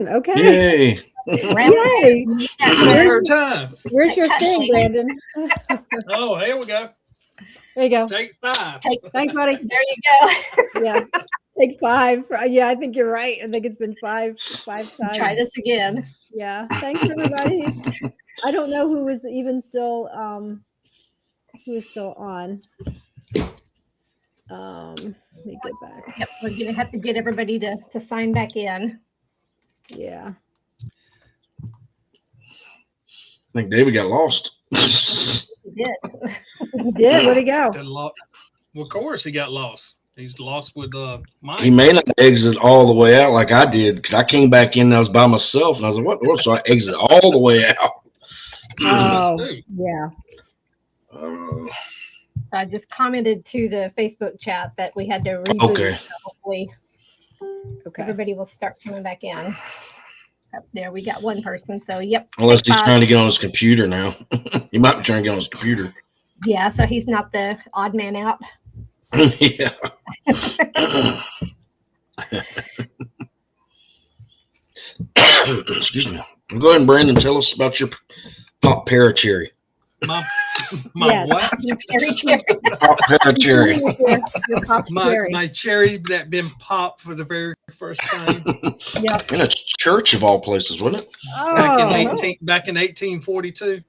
Okay. Yay. Yay. Third time. Where's your thing, Brandon? Oh, here we go. There you go. Take 5. Thanks, buddy. There you go. Yeah. Take 5. Yeah, I think you're right. I think it's been 5 times. Try this again. Yeah. Thanks, everybody. I don't know who is even still on. Let me get back. Yep, we're gonna have to get everybody to sign back in. Yeah. I think David got lost. We did. He did. Where'd he go? Well, of course he got lost. He's lost with Mike. He may not exit all the way out like I did because I came back in and I was by myself and I was like, what? So I exit all the way out. Oh, yeah. So I just commented to the Facebook chat that we had to reboot. Okay. So hopefully everybody will start coming back in. Up there, we got one person. So, yep. Unless he's trying to get on his computer now. He might be trying to get on his computer. Yeah, so he's not the odd man out. Yeah. Excuse me. Go ahead and Brandon, tell us about your pop pear cherry. My Yes. what? Cherry cherry. Pop pear cherry. Your pop's cherry. My cherry that been popped for the very first time. Yep. In a church of all places, wasn't it? Back in 1842.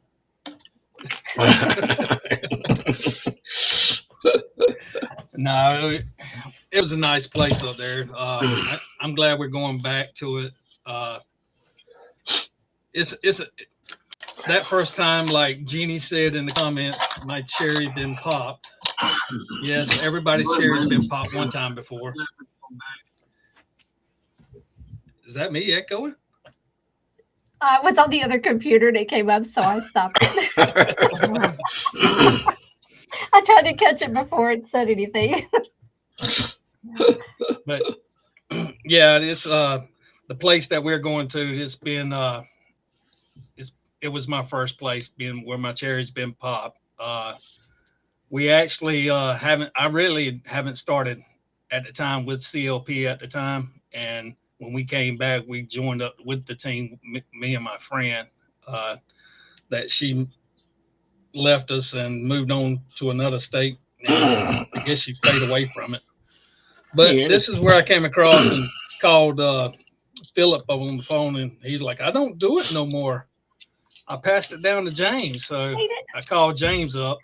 No, it was a nice place up there. I'm glad we're going back to it. That first time, like Jeannie said in the comments, my cherry been popped. Yes, everybody's cherry's been popped one time before. Is that me echoing? It was on the other computer and it came up, so I stopped it. I tried to catch it before it said anything. But yeah, it's the place that we're going to. It's been it was my first place being where my cherry's been popped. We actually haven't started at the time with CLP at the time, and when we came back, we joined up with the team, me and my friend, that she left us and moved on to another state. And I guess she faded away from it. But this is where I came across and called Philip on the phone, and he's like, I don't do it no more. I passed it down to James. So I called James up,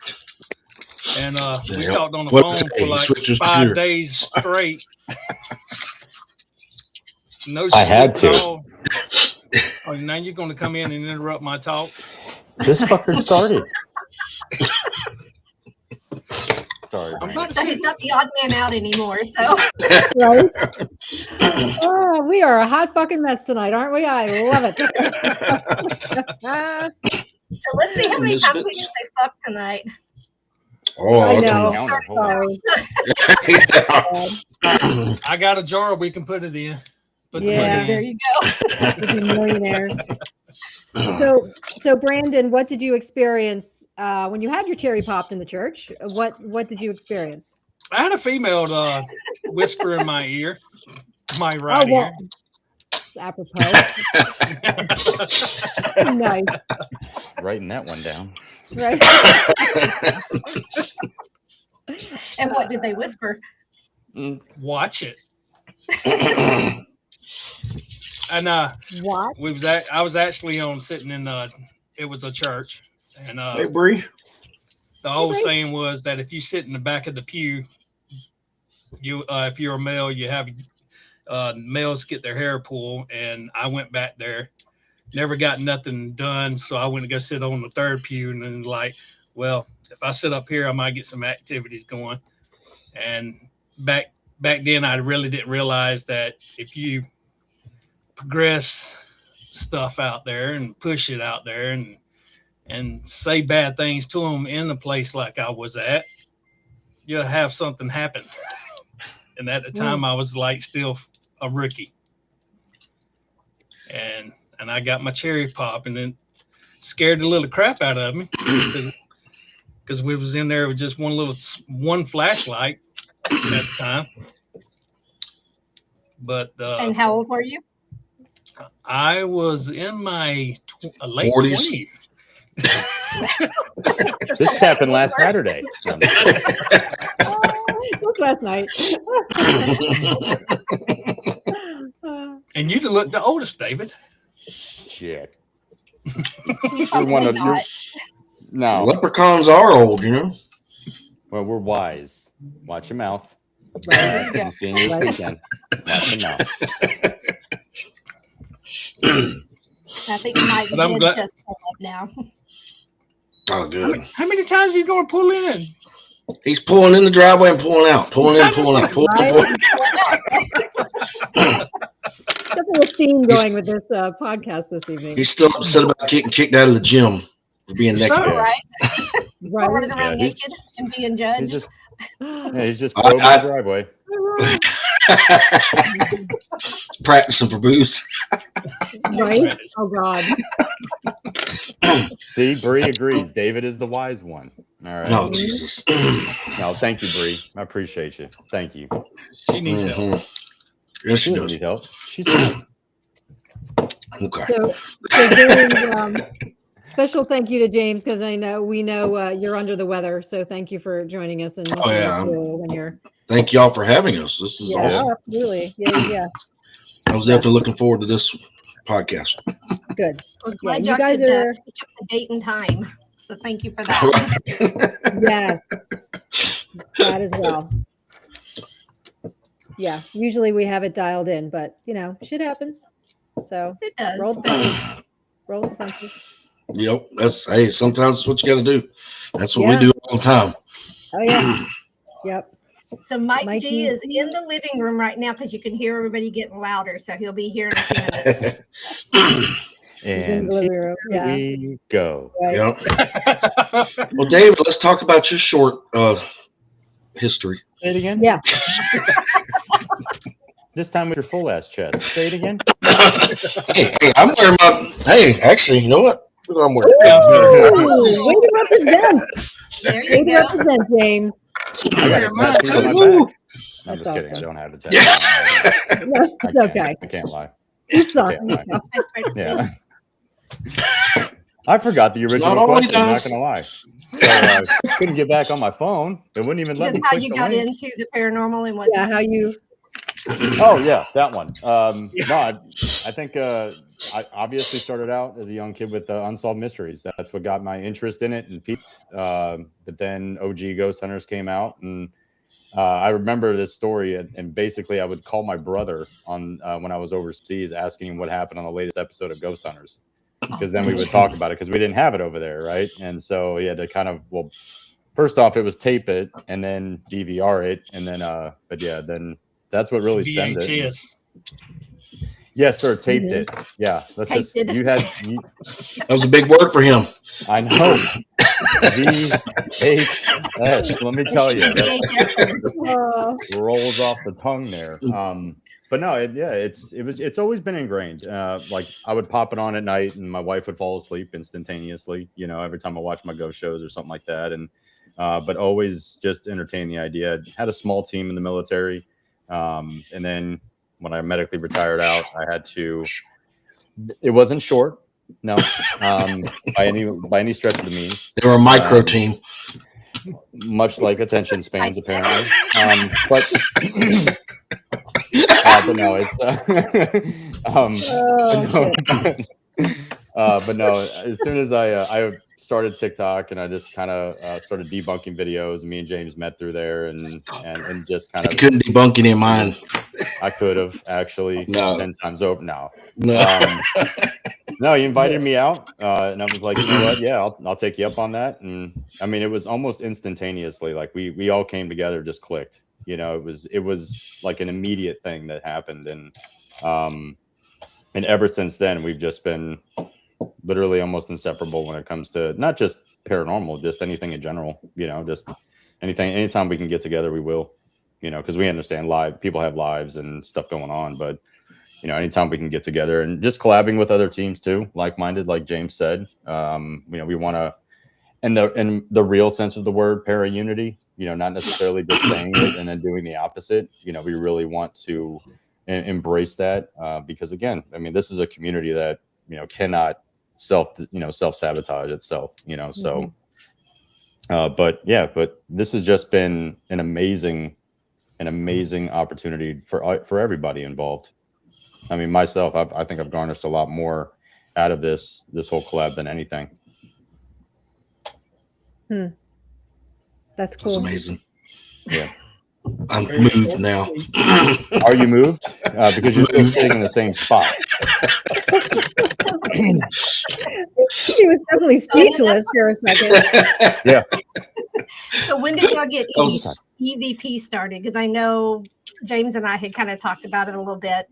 and we talked on the phone for like 5 days straight. No, I had to. Oh, now you're going to come in and interrupt my talk? This fucker started. Sorry. So he's not the odd man out anymore. So Right? Oh, we are a hot fucking mess tonight, aren't we? I love it. so let's see how many times we can say fuck tonight. Oh, I know. Sorry. I got a jar we can put it in. Yeah, there you go. We'll be millionaires. So Brandon, what did you experience when you had your cherry popped in the church? What did you experience? I had a female whisper in my ear, my right ear. It's apropos. Nice. Writing that one down. Right. And what did they whisper? Watch it. And what? I was actually sitting in it was a church, and hey Bree. The old saying was that if you sit in the back of the pew, you if you're a male, you have males get their hair pulled, and I went back there, never got nothing done, so I went to go sit on the third pew, and then like, well, if I sit up here, I might get some activities going. And back then, I really didn't realize that if you progress stuff out there and push it out there and say bad things to them in a place like I was at, you'll have something happen. And at the time, I was like still a rookie, and I got my cherry pop, and then scared the little crap out of me because we was in there with just one flashlight at the time. But and how old were you? I was in my late 40s. 20s. This happened last Saturday. Just last night. And you look the oldest, David. Shit. He's You're one probably of your. not. No. Leprechauns are old, you know. Well, we're wise. Watch your mouth. Right. I'm seeing you this weekend. Watch your mouth. I think Mike But I'm did glad- just pull up now. Oh, good. How many times are you going to pull in? He's pulling in the driveway and pulling out, pulling in, pulling out, pulling, Right. pulling. Definitely a theme going with this podcast this evening. He's still upset about getting kicked out of the gym for being So- naked. Yeah. Right? Right. Running around Yeah, he's- naked and being judged. He's just probing the driveway. He's practicing for booze. Right. Oh God. See, Bree agrees. David is the wise one. All right. Oh, Jesus. No, thank you, Bree. I appreciate you. Thank you. She needs help. Mhm. Yes, she She doesn't does. need help. She's fine. Okay. So James, special thank you to James because we know you're under the weather. So thank you for joining us and listening yeah. to when you're. Thank y'all for having us. This is Yeah, awesome. absolutely. Yeah. I was definitely looking forward to this podcast. Good. We're Yeah, glad you y'all guys could are. switch up the date and time. So thank you for that. Yes. That as well. Yeah. Usually we have it dialed in, but shit happens. So It does. roll the punches. Roll with the punches. Yep. Hey, sometimes that's what you got to do. That's what Yeah. we do all the time. Oh yeah. Yep. So Mike Mikey. G is in the living room right now because you can hear everybody getting louder. So he'll be here in a few minutes. He's in And the living here room. Yeah. we go. Right. Yep. Well, David, let's talk about your short history. Say it again. Yeah. This time with your full ass chest. Say it again. Hey, I'm wearing my. Hey, actually, you know what? Look what I'm wearing. Ooh, way to represent. There Way you to go. represent, James. I got it tattooed on my Woo. back. No, I'm That's just kidding. awesome. I don't have it tattooed. Yeah. on my back. No, I it's can't. okay. I can't lie. You suck. can't You lie. suck. That's right. Yeah. I forgot the original not all he question. Not does. gonna lie. So couldn't get back on my phone. It wouldn't even let Just me. how click you the got link. into the paranormal and what's Yeah, how you. Oh yeah, that one. No, I think I obviously started out as a young kid with Unsolved Mysteries. That's what got my interest in it and peaked. But then OG Ghost Hunters came out, and I remember this story. And basically, I would call my brother on when I was overseas, asking him what happened on the latest episode of Ghost Hunters, because then we would talk about it because we didn't have it over there, right? And so he had to kind of first off, it was tape it and then DVR it, and then but yeah, then. That's what really stemmed it. VHS. Yes, sir. Taped it. Yeah. Let's Taped it. That was a big word for him. I know. VHS. Let me tell you, that VHS. rolls off the tongue there. But no, it's always been ingrained. Like I would pop it on at night, and my wife would fall asleep instantaneously. Every time I watch my ghost shows or something like that, and but always just entertain the idea. I had a small team in the military. And then when I medically retired out, I had to. It wasn't short, no, by any stretch of the means. They were a micro team. Much like attention spans, apparently. But no, it's. But no, as soon as I started TikTok and I just kind of started debunking videos, and me and James met through there, and just kind You of couldn't debunk any of mine. I could have actually No. 10 times over. No, No. no, he invited me out, and I was like, you know what? Yeah, I'll take you up on that. And I mean, it was almost instantaneously. Like we all came together, just clicked. It was like an immediate thing that happened, and ever since then, we've just been literally almost inseparable when it comes to not just paranormal, just anything in general. Just anything. Anytime we can get together, we will. Because we understand people have lives and stuff going on, but anytime we can get together and just collabing with other teams too, like-minded, like James said, we want to, in the real sense of the word, para-unity, not necessarily just saying it and then doing the opposite. We really want to embrace that because again, I mean, this is a community that cannot self-sabotage itself. So. But this has just been an amazing opportunity for everybody involved. I mean, myself, I think I've garnished a lot more out of this whole collab than anything. That's cool. That's amazing. Yeah. I'm moved now. Are you moved? Because you're still sitting in the same spot. He was definitely speechless for a second. Yeah. So when did y'all get was- EVP started? Because I know James and I had kind of talked about it a little bit.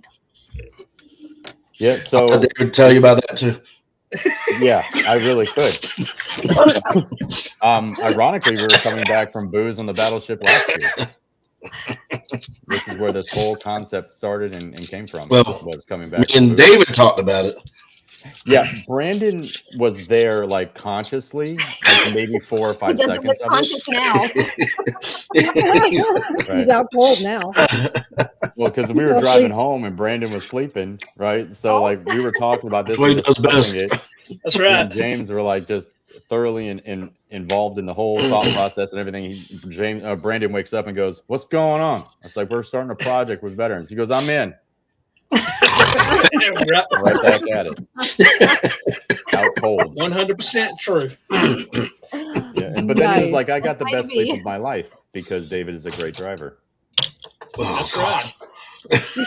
Yeah. So they would tell you about that too. Yeah, I really could. Ironically, we were coming back from booze on the battleship last year. This is where this whole concept started and came from. Well, was coming back. Me and David talked about it. Yeah, Brandon was there like consciously, like maybe 4 or 5 He doesn't seconds look of conscious it. now. He's out cold now. Well, because we were driving home and Brandon was sleeping, right? So like we were talking about this and discussing it. That's right. And James were like just thoroughly involved in the whole thought process and everything. Brandon wakes up and goes, "What's going on?" I was like, "We're starting a project with veterans." He goes, "I'm in." Right back at it. Out cold. 100% true. Yeah, but then he was like, "I got the best sleep of my life because David is a great driver." That's right. You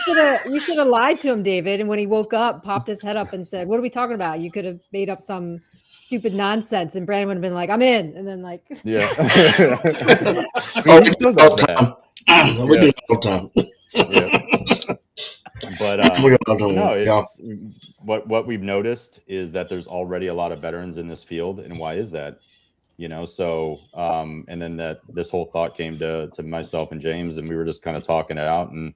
should have lied to him, David. And when he woke up, popped his head up and said, "What are we talking about?" You could have made up some stupid nonsense, and Brandon would have been like, "I'm in," and then like, yeah. We do it all the time. Yeah. But no, it's what we've noticed is that there's already a lot of veterans in this field, and why is that? So and then that this whole thought came to myself and James, and we were just kind of talking it out, and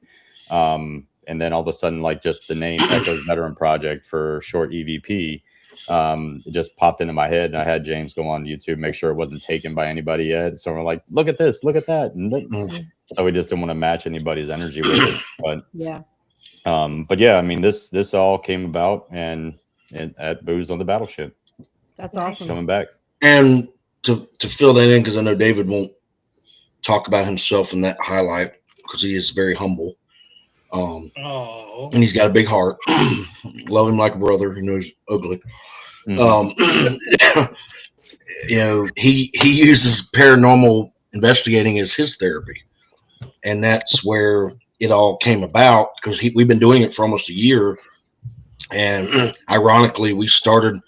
then all of a sudden, like just the name Echoes Veteran Project for short EVP, it just popped into my head, and I had James go on YouTube, make sure it wasn't taken by anybody yet. So we're like, look at this, look at that, and so we just didn't want to match anybody's energy with it, but yeah. But yeah, I mean, this all came about and at Booze on the Battleship. That's awesome. Coming back. And to fill that in, because I know David won't talk about himself in that highlight because he is very humble. And he's got a big heart. Love him like a brother. He knows ugly. Mm-hmm. He uses paranormal investigating as his therapy, and that's where it all came about because we've been doing it for almost a year. And ironically, we started.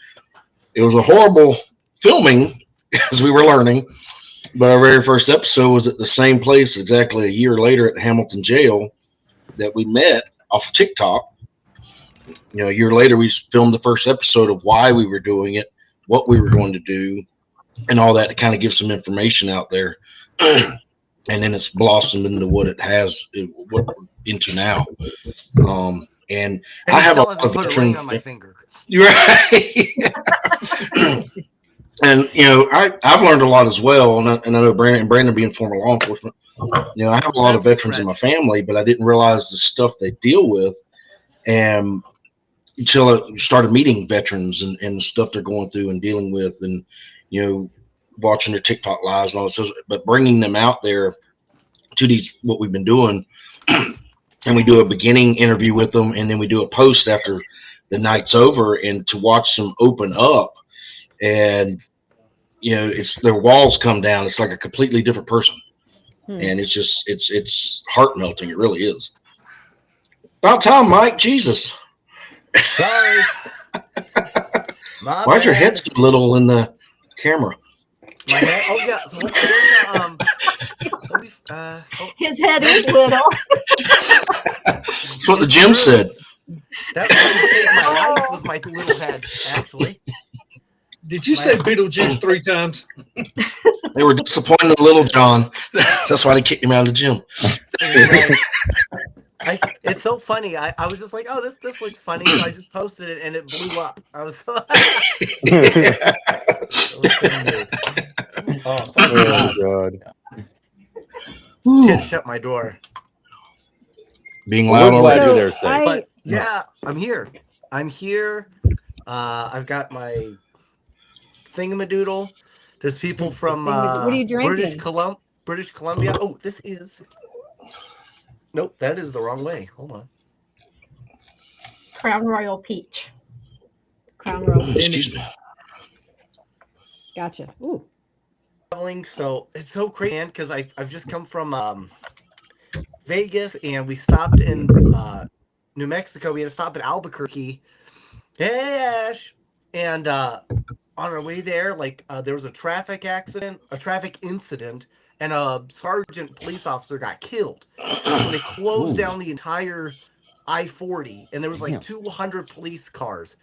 It was a horrible filming as we were learning, but our very first episode was at the same place exactly a year later at Hamilton Jail that we met off of TikTok. A year later, we filmed the first episode of why we were doing it, what we were going to do, and all that to kind of give some information out there. And then it's blossomed into what it has, what we're into now. And I have a lot of veterans on my finger. You're right. And I've learned a lot as well, and I know Brandon being former law enforcement, I have a lot of veterans in my family, but I didn't realize the stuff they deal with, and until I started meeting veterans and the stuff they're going through and dealing with, and watching their TikTok lives and all this, but bringing them out there to what we've been doing, and we do a beginning interview with them, and then we do a post after the night's over, and to watch them open up, and it's their walls come down. It's like a completely different person, and it's just it's heart melting. It really is. About time, Mike. Jesus. Sorry. Why's your head so little in the camera? My head? Oh yeah. So His head is little. That's what the gym said. That's what saved my life was my little head, actually. Did you say Beetlejuice 3 times? They were disappointed in Little John. That's why they kicked him out of the gym. It's so funny. I was just like, oh, this looks funny. So I just posted it and it blew up. I was Oh God. Can't shut my door. being Well, loud we're glad already. you're there safe. But yeah, I'm here. I'm here. I've got my thingamadoodle. There's people from What are you drinking? British Columbia. Oh, this is. Nope, that is the wrong way. Hold on. Crown Royal Peach. Crown Royal. Excuse me. Gotcha. Ooh. Traveling, so it's so crazy, man, because I've just come from Vegas, and we stopped in New Mexico. We had to stop at Albuquerque. Hey, Ash. And on our way there, there was a traffic incident, and a sergeant police officer got killed. So they closed down the entire I-40, and there was 200 police cars.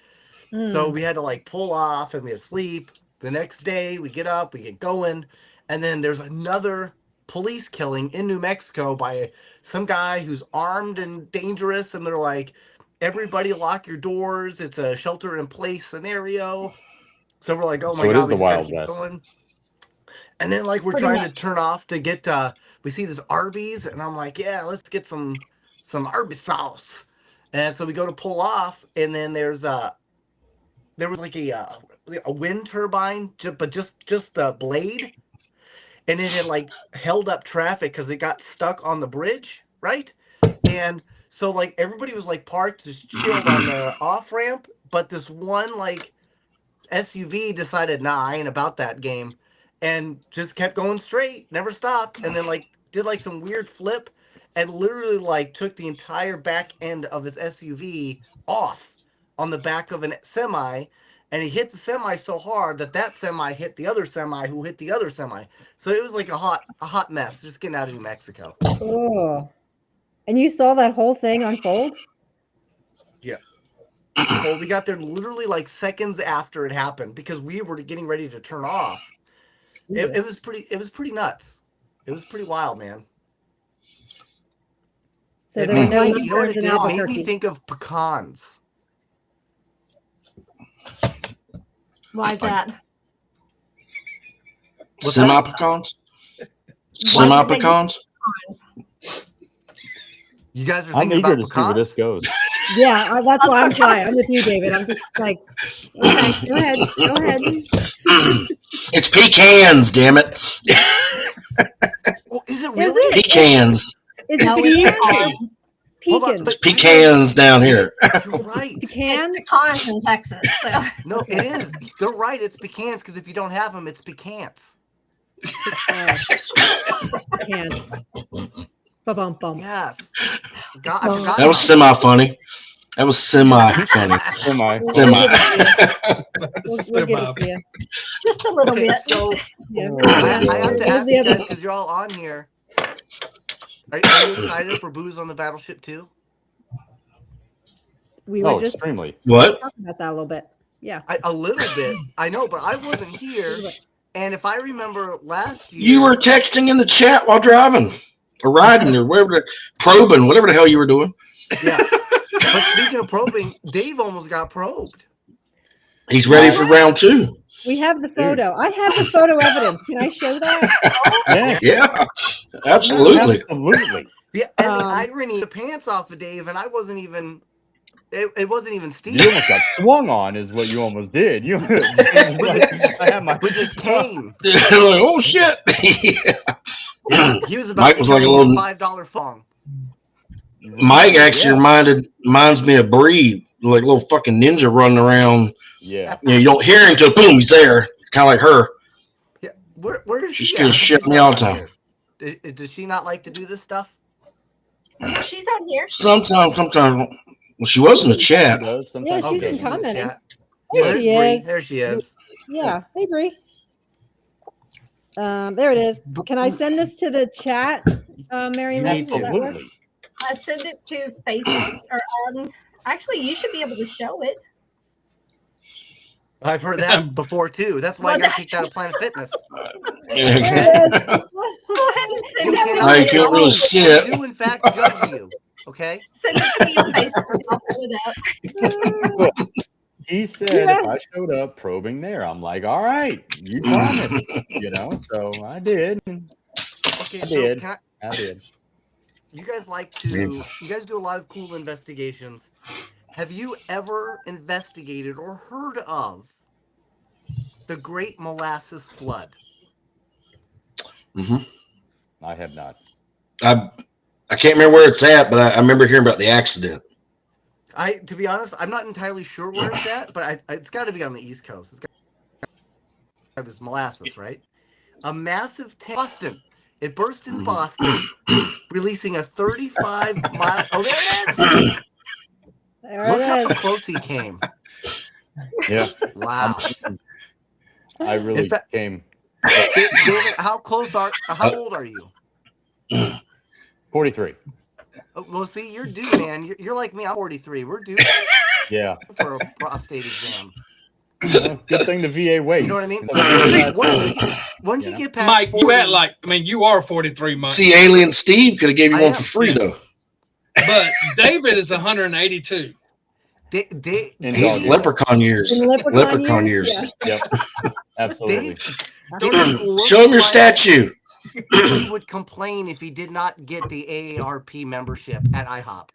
So we had to pull off, and we had to sleep. The next day, we get up, we get going, and then there's another police killing in New Mexico by some guy who's armed and dangerous, and they're like, everybody lock your doors. It's a shelter-in-place scenario. So we're like, oh my So it God, is the we just gotta Wild keep West. going. And then we're Pretty trying much. to turn off to get we see this Arby's, and I'm like, yeah, let's get some Arby's sauce. And so we go to pull off, and then there was a wind turbine, but just the blade, and it had held up traffic because it got stuck on the bridge, right? And so everybody was parked, just chilled on the off ramp, but this one SUV decided, nah, I ain't about that game, and just kept going straight, never stopped, and then did some weird flip, and literally took the entire back end of his SUV off on the back of a semi, and he hit the semi so hard that semi hit the other semi, who hit the other semi. So it was a hot mess just getting out of New Mexico. Oh. And you saw that whole thing unfold? Yeah. Well, we got there literally seconds after it happened because we were getting ready to turn off. It was pretty nuts. It was pretty wild, man. So there were no you know what U-turns it in did? It made me Albuquerque. think of pecans. Why is that? What's Semi-pecans? Why Semi-pecans? You guys are I'm thinking eager about to see where pecans? this goes. Yeah, that's why I'm trying. I'm with you, David. I'm just okay, go ahead. Go ahead. It's pecans, damn it. Oh, is it Is really? it? Pecans. Is No, it it's pecans? Hold on, Pecans. but- Pecans down here. You're right. Pecans? It's pecans in Texas. So. No, it is. They're right. It's pecans because if you don't have them, it's pecans. Pecans. Ba-bum-bum. Yes. I forgot That was semi-funny. That was semi-funny. Semi. Semi. We'll give it to you. Just a little Okay, bit. so Yeah. I have to There's ask the you other- guys because you're all on here. Are you excited for Booze on the Battleship too? We were Oh, just extremely. What? talking about that a little bit. Yeah. A little bit. I know, but I wasn't here. And if I remember last year, You were texting in the chat while driving or riding or whatever, probing, whatever the hell you were doing. yeah. But speaking of probing, Dave almost got probed. He's ready for round 2. We have the photo. I have the photo evidence. Can I show that? Yes. Yeah, absolutely. Absolutely. Yeah, and the irony, the pants off of Dave, and I wasn't even. It wasn't even Steve. You almost got swung on, is what you almost did. You I had my with his cane. Like, oh shit. Yeah, he was about Mike to was like a give me little. $5 phone. Mike actually reminds me of Bree, like a little fucking ninja running around. Yeah. You know, you don't hear him until boom, he's there. It's kind of like her. Yeah, where is She she? scares at? shit She's me not all on the time. here. Does she not like to do this stuff? She's on here. Sometimes. Well, she was in the She chat. does sometimes. Yeah, she's Okay, been she's in the commenting. chat. There There's she Bree. is. There she is. Yeah. Hey, Bree. There it is. Can I send this to the chat, Mary You Lynn? need Does to. that work? Absolutely. I send it to Facebook or actually you should be able to show it. I've heard that before too. That's why I got kicked out of Planet Fitness. There it is. Go ahead and send You it to cannot Now me. you can't show really it. see I it. do in fact judge you. Okay. Send it to me on Facebook. I'll pull it up. He said Yeah. if I showed up probing there, I'm like, all right, you promised, So I did. Okay. I So did. can I did. you guys you guys do a lot of cool investigations. Have you ever investigated or heard of the Great Molasses Flood? Hmm. I have not. I can't remember where it's at, but I remember hearing about the accident. To be honest, I'm not entirely sure where it's at, but it's got to be on the East Coast. It was molasses, right? A massive tank. Boston. It burst in Boston, releasing a 35-mile. Oh, there it is! There Look it how is. close he came. Yeah. Wow. I really came. David, how old are you? 43. Oh, well, see, you're due, man. You're like me. I'm 43. We're due Yeah. for a prostate exam. Well, good thing the VA waits. You know what I mean? So, Once you get past Mike, 40, you are 43, Mike. See, Alien Steve could have gave you I one am. for free, though. But David is 182. He's leprechaun years. In Leprechaun years. yes. Yep. Absolutely. Show him your statue. He would complain if he did not get the AARP membership at IHOP.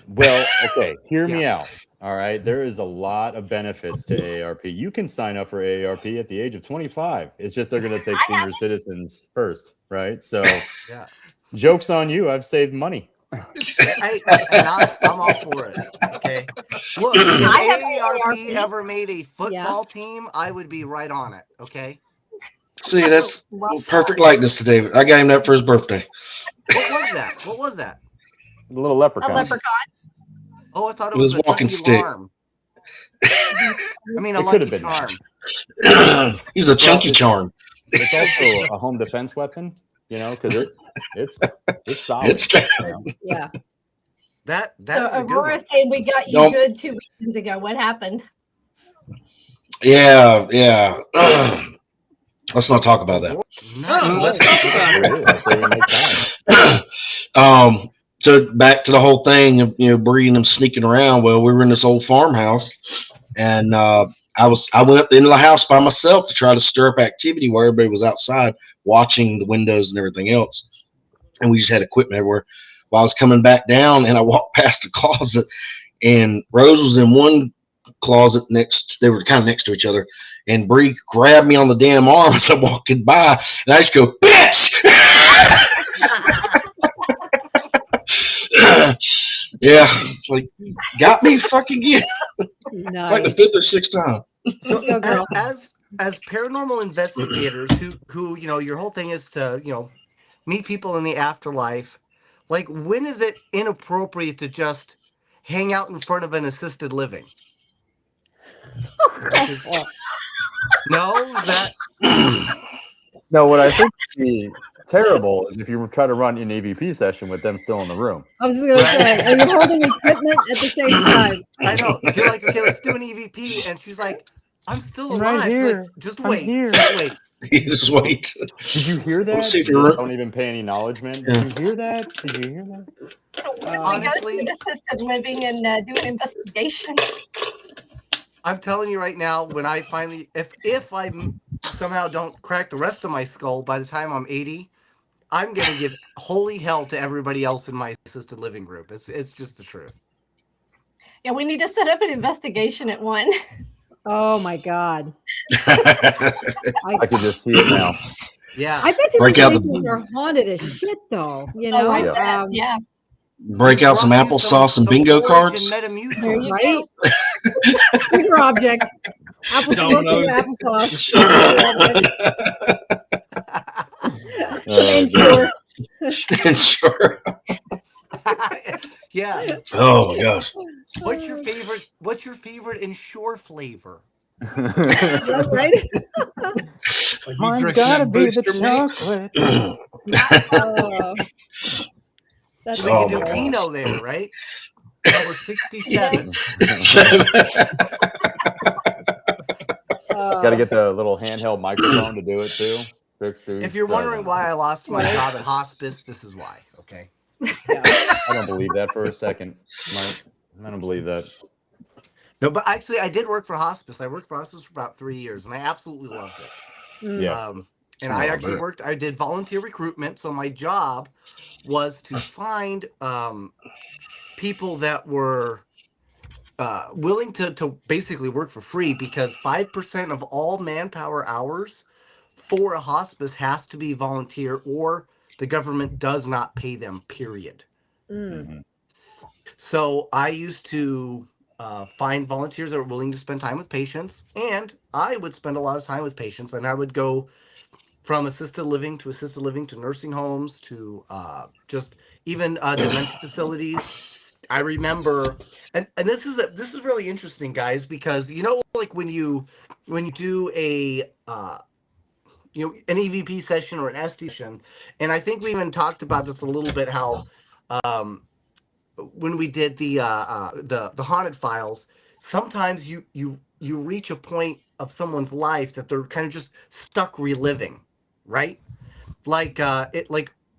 Well, okay, hear me out. All right, there is a lot of benefits to AARP. You can sign up for AARP at the age of 25. It's just they're going to take senior citizens first, right? So, joke's on you. I've saved money. I'm all for it. Okay. Look, if AARP ever made a football team, I would be right on it. Okay. See, that's perfect likeness to David. I got him that for his birthday. What was that? The little leprechaun. A leprechaun. Oh, I thought it was a walking stick. Alarm. I mean, a It could have lucky been charm. He was a chunky charm. It's also a home defense weapon, because it's solid. Yeah. That So is a good Aurora one. said we got you good 2 weekends ago. What happened? Yeah. Let's not talk about that. No, let's talk about it. So back to the whole thing of Bree and them sneaking around. Well, we were in this old farmhouse, and I went up into the house by myself to try to stir up activity where everybody was outside watching the windows and everything else, and we just had equipment everywhere. Well, I was coming back down, and I walked past the closet, and Rose was in one closet they were kind of next to each other, and Bree grabbed me on the damn arm as I'm walking by, and I just go, bitch. Yeah, it's like, got me fucking again. It's like the 5th or 6th time. So as paranormal investigators who your whole thing is to meet people in the afterlife, like, when is it inappropriate to just hang out in front of an assisted living? No, No, what I think would be terrible is if you try to run an EVP session with them still in the room. I was just going to say, are you holding equipment at the same time? I know. You're like, okay, let's do an EVP, and she's like, I'm still alive. Right here. Like, just wait. Here. Just wait. Just wait. Did you hear that? See if You you're... don't even pay any acknowledgement. Did you hear that? Did you hear that? So what if we go to an assisted living and do an investigation? I'm telling you right now, when I finally, if I somehow don't crack the rest of my skull by the time I'm 80, I'm going to give holy hell to everybody else in my assisted living group. It's just the truth. Yeah, we need to set up an investigation at one. Oh my God. I could just see it now. Yeah. I bet you these places are haunted as shit, though. Yeah. Break out some applesauce and bingo cards. Right? Trigger object. Applesauce. Ensure. Yeah. Oh my gosh. What's your favorite Ensure flavor? Right? Mine's gotta be the chocolate. That's we can do Pinot there, right? Number 67. Got to get the little handheld microphone to do it too. If you're wondering why I lost my job at hospice, this is why. Okay. I don't believe that for a second. I don't believe that. No, but actually, I did work for hospice. I worked for hospice for about 3 years, and I absolutely loved it. Yeah. And Oh, I actually man. I did volunteer recruitment. So my job was to find people that were willing to basically work for free, because 5% of all manpower hours for a hospice has to be volunteer, or the government does not pay them, period. Mm. So I used to find volunteers that were willing to spend time with patients, and I would spend a lot of time with patients, and I would go from assisted living to nursing homes to just even dementia facilities. I remember, and this is really interesting, guys, because like when you do a an EVP session or an ST session, and I think we even talked about this a little bit, how um, when we did the haunted files, sometimes you reach a point of someone's life that they're kind of just stuck reliving, right? Like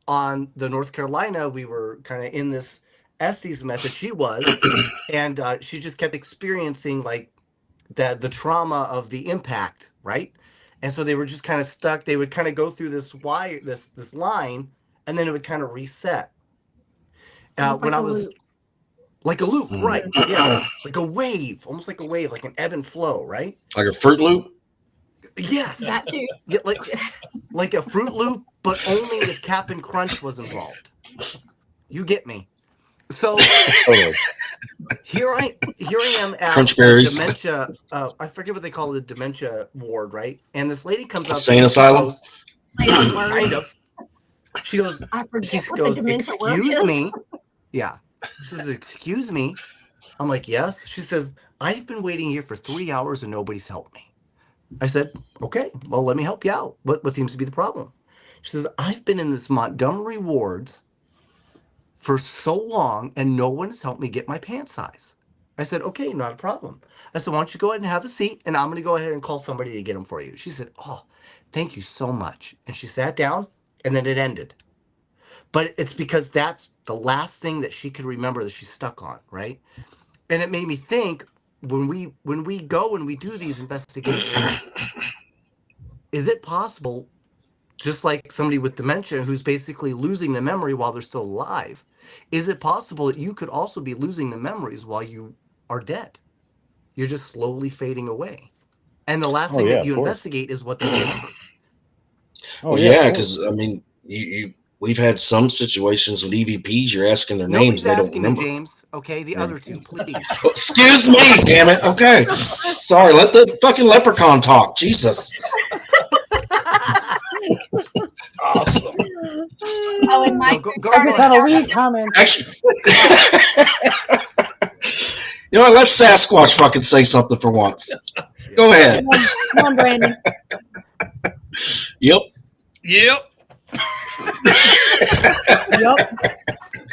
on the North Carolina, we were kind of in this Estes method. She was, and she just kept experiencing like the trauma of the impact, right? And so they were just kind of stuck. They would kind of go through this line, and then it would kind of reset. Almost When like I a was loop. like a loop, Mm. right? Yeah, like a wave, almost like a wave, like an ebb and flow, right? Like a Fruit Loop. Yes, That too. yeah, like a Fruit Loop, but only if Cap'n Crunch was involved. You get me? So Totally. here I am at Crunch the berries. dementia. I forget what they call the dementia ward, right? And this lady comes up to Insane me, she asylum? goes, Play on words. kind of. She goes, I forget what the dementia word excuse is. me. Yeah. She says, excuse me. I'm like, yes. She says, I've been waiting here for 3 hours and nobody's helped me. I said, okay, well, let me help you out. What seems to be the problem? She says, I've been in this Montgomery wards for so long and no one has helped me get my pant size. I said, okay, not a problem. I said, why don't you go ahead and have a seat, and I'm going to go ahead and call somebody to get them for you. She said, oh, thank you so much. And she sat down, and then it ended. But it's because that's the last thing that she could remember that she's stuck on, right? And it made me think, when we go and we do these investigations, is it possible, just like somebody with dementia who's basically losing the memory while they're still alive, is it possible that you could also be losing the memories while you are dead? You're just slowly fading away. And the last thing yeah, that of you course. investigate is what they remember. Oh Well, yeah, yeah, of course. because I mean, we've had some situations with EVPs. You're asking their names, Nobody's and they don't asking you, remember. James. Okay, the other two, please. Oh, excuse me, damn it. Okay, sorry. Let the fucking leprechaun talk. Jesus. Awesome. Oh, and Mike, go- you go- I just started had a out- weed comment. Actually, you know what? Let Sasquatch fucking say something for once. Go ahead. Come on, Brandon. Yep. Yep. Yep.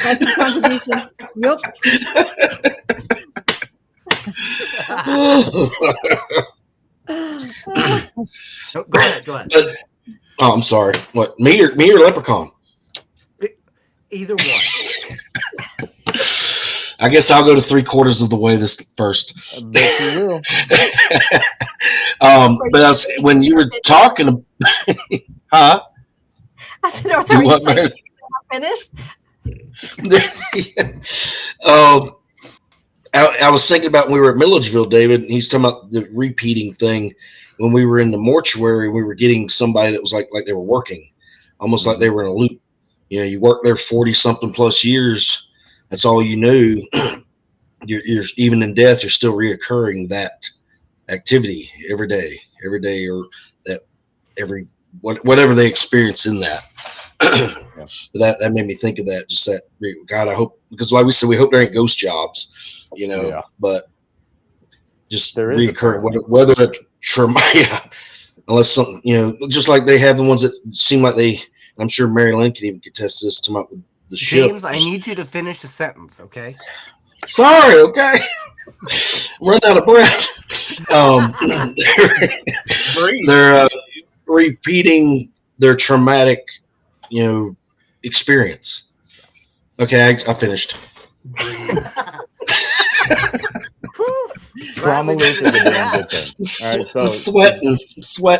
That's his contribution. Yep. No, go ahead. But, oh, I'm sorry. What? Me or leprechaun? Either one. I guess I'll go to 3/4 of the way this first. Bet you will. But when you were talking, huh? I said, "Oh, Do sorry, you what, said man? finish." I was thinking about when we were at Milledgeville, David, and he's talking about the repeating thing. When we were in the mortuary, we were getting somebody that was like they were working, almost like they were in a loop. You know, you work there 40-something plus years. That's all you knew. You're even in death, you're still reoccurring that activity every day, or that whatever they experience in that. That made me think of that. Just that, God, I hope, because like we said, we hope there ain't ghost jobs, Yeah. but just There is a reoccurring, whether it's trauma, unless something, just like they have the ones that seem like they. I'm sure MaryLynn can even contest this. To with the ship. James, I need you to finish the sentence, okay? Sorry, okay. Run out of breath. They're repeating their traumatic, experience. Okay, I finished. Trauma loop is a damn good thing. All right, so sweating.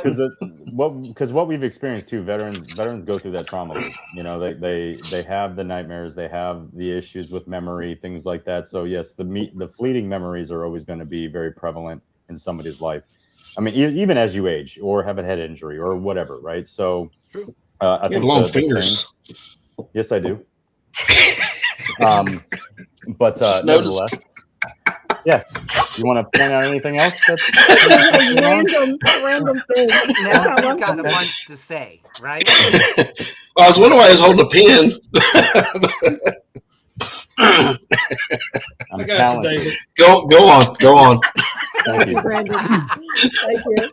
because what we've experienced too, veterans go through that trauma loop. You know, they have the nightmares, they have the issues with memory, things like that. So yes, the fleeting memories are always going to be very prevalent in somebody's life. I mean, even as you age or have a head injury or whatever, right? So I You think have long the fingers. yes, I do. But Just nevertheless, yes. You want to point out anything else? That's Like random thing. Now he's got a bunch to say, right? Well, I was wondering why I was holding a pen. I'm I got talented. you, David. Go on. Thank you. Brandon. Thank you.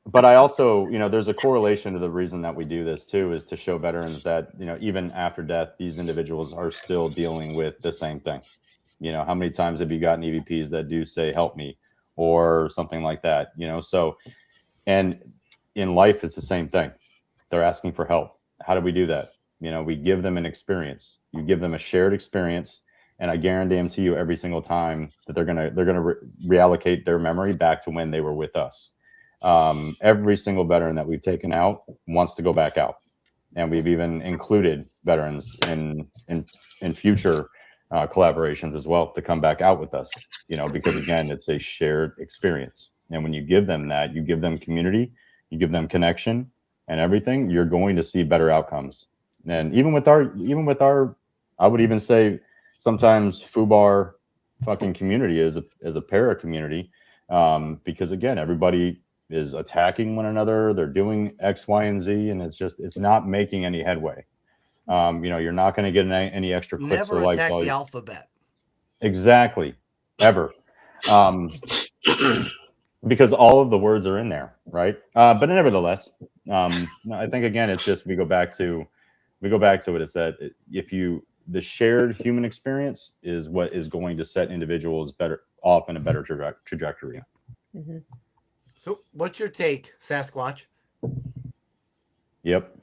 But I also, you know, there's a correlation to the reason that we do this too, is to show veterans that, you know, even after death, these individuals are still dealing with the same thing. You know, how many times have you gotten EVPs that do say, help me, or something like that, you know? So, and in life, it's the same thing. They're asking for help. How do we do that? You know, we give them an experience. You give them a shared experience. And I guarantee you every single time that they're gonna reallocate their memory back to when they were with us. Every single veteran that we've taken out wants to go back out, and we've even included veterans in future collaborations as well to come back out with us. You know, because again, it's a shared experience, and when you give them that, you give them community, you give them connection, and everything, you're going to see better outcomes. And even with our, I would even say, sometimes FUBAR fucking community is a para community, because again, everybody is attacking one another. They're doing X, Y, and Z, and it's not making any headway. You know, you're not going to get any extra clicks Never or likes. attack the alphabet. Exactly, ever. Because all of the words are in there, right? But nevertheless, I think again, it's just we go back to it, is that the shared human experience is what is going to set individuals better off in a better trajectory. Mm-hmm. So, what's your take, Sasquatch? Yep.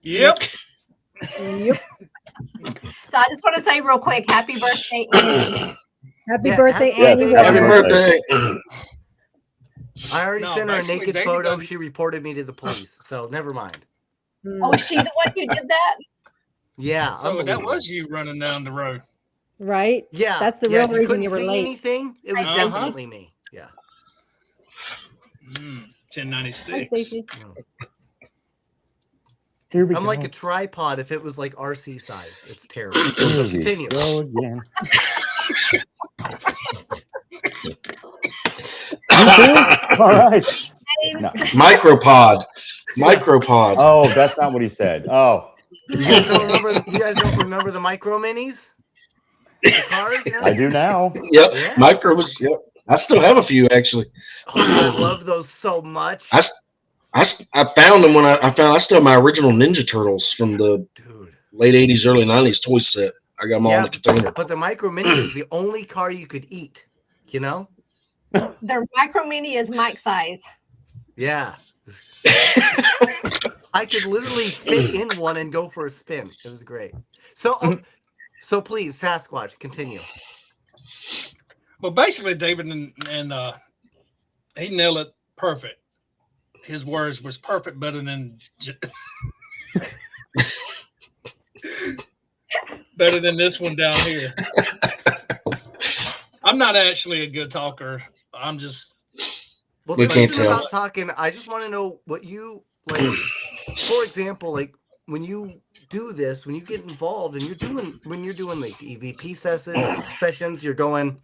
Yep. So I just want to say real quick, happy birthday, Annie. Happy birthday, Yes, Annie. happy Happy birthday. I already No, sent her a basically, naked David photo. doesn't- She reported me to the police, so never mind. Oh, was she the one who did that? Yeah, So that unbelievable. was you running down the road. Right? Yeah, That's the yeah, real if you reason couldn't you were see late. anything, it was Uh-huh. definitely me. Yeah. 1096. Hi, Stacy. Here we I'm go. like a tripod if it was like RC size. It's terrible. So continue. Go again. All right. No. Micropod. Oh, that's not what he said. Oh, You guys don't remember the micro minis? The cars, you know? I do now. Yep. Yeah. Micro was. Yep. I still have a few actually. Oh, I love those so much. I found them when I still have my original Ninja Turtles from the Dude. late 80s, early 90s toy set. I got them all in the container. But the micro mini was the only car you could eat, you know? Their micro mini is Mike size. Yeah. I could literally fit in one and go for a spin. It was great. So, so please, Sasquatch, continue. Well, basically, David and he nailed it perfect. His words was perfect, better than better than this one down here. I'm not actually a good talker. I'm just. Well, We this can't is tell. about talking. I just want to know what you like. For example, like when you do this, when you get involved, and when you're doing like the EVP sessions, you're going.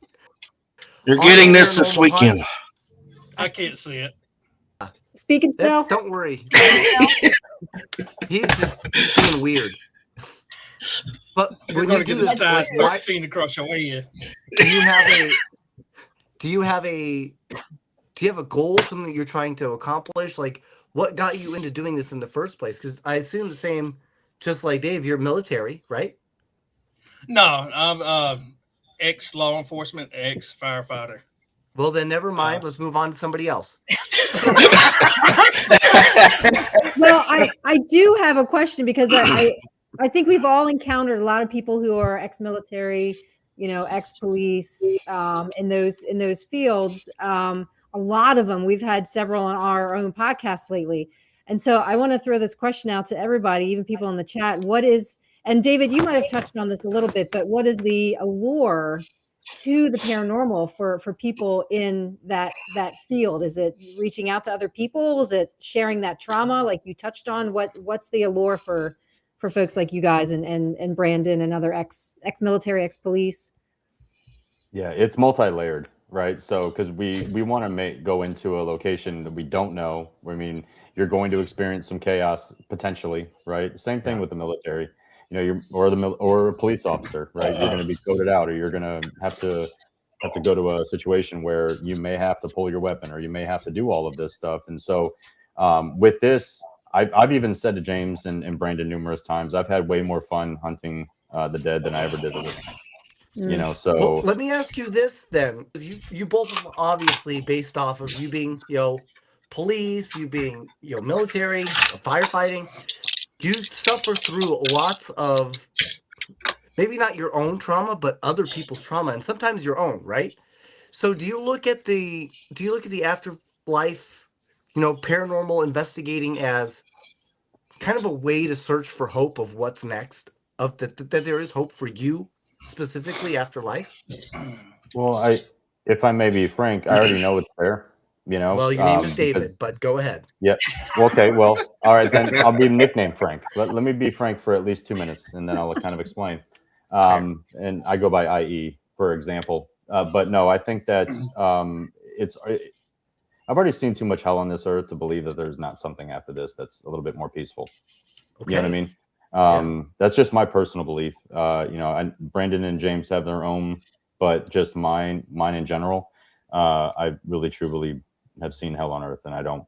You're on getting this paranormal weekend. hunts. I can't see it. Speak and spell. Don't worry. He's doing weird. But You're when going you to do get this, this size like, 13 across your way. do you have a goal, something that you're trying to accomplish? Like, what got you into doing this in the first place? Because I assume the same, just like Dave, you're military, right? No, I'm ex law enforcement, ex firefighter. Well, then never mind. Let's move on to somebody else. Well, I do have a question because I think we've all encountered a lot of people who are ex-military, ex-police, in those fields. A lot of them. We've had several on our own podcast lately. And so I want to throw this question out to everybody, even people in the chat. And David, you might have touched on this a little bit, but what is the allure to the paranormal for people in that field? Is it reaching out to other people? Is it sharing that trauma like you touched on? What's the allure for folks like you guys and Brandon and other ex-military, ex-police? Yeah, it's multi-layered, right? So because we want to go into a location that we don't know. I mean, you're going to experience some chaos potentially, right? Same thing with the military. You know, or a police officer, right? You're going to be coded out, or you're going to have to go to a situation where you may have to pull your weapon, or you may have to do all of this stuff. And so, with this, I've even said to James and Brandon numerous times, I've had way more fun hunting the dead than I ever did the living. You know, so well, let me ask you this then. You both obviously based off of you being, police, you being, military, firefighting. You suffer through lots of maybe not your own trauma, but other people's trauma, and sometimes your own, right? So do you look at the afterlife, paranormal investigating as kind of a way to search for hope of what's next, of that there is hope for you specifically after life? Well, if I may be frank, I already know it's there. Well, your name is David, but go ahead. Yeah. Okay. Well, all right, then I'll be nicknamed Frank. Let me be Frank for at least 2 minutes, and then I'll kind of explain. And I go by IE, for example. But no, I think that's I've already seen too much hell on this earth to believe that there's not something after this that's a little bit more peaceful. Okay. You know what I mean? That's just my personal belief. And Brandon and James have their own, but just mine in general. I really truly have seen hell on earth, and I don't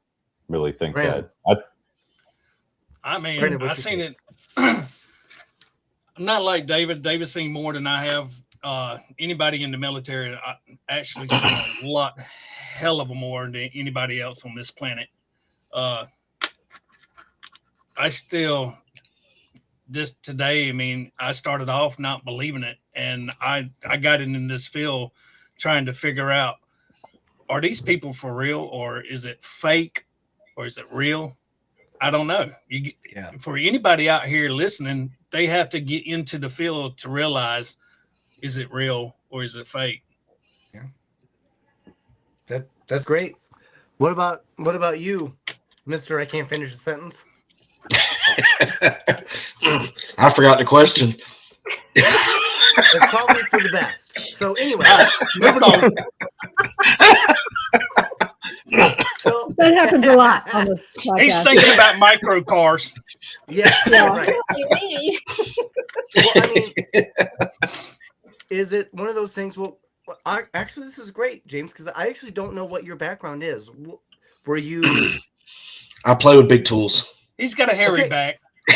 really think Brandon. that. Brandon, I've seen it. I'm not like David. David's seen more than I have. Anybody in the military, I actually seen a hell of a more than anybody else on this planet. I still, just today, I mean, I started off not believing it, and I got in this field trying to figure out, are these people for real, or is it fake, or is it real? I don't know. For anybody out here listening, they have to get into the field to realize, is it real or is it fake? Yeah, that's great. What about you, Mister? I can't finish the sentence. I forgot the question. It's probably for the best. So anyway, moving on. So, that happens a lot on the podcast. He's thinking about micro cars. Yeah. Right. Well, I mean, is it one of those things? Well, actually, this is great, James, because I actually don't know what your background is. Were you? I play with big tools. He's got a hairy back. He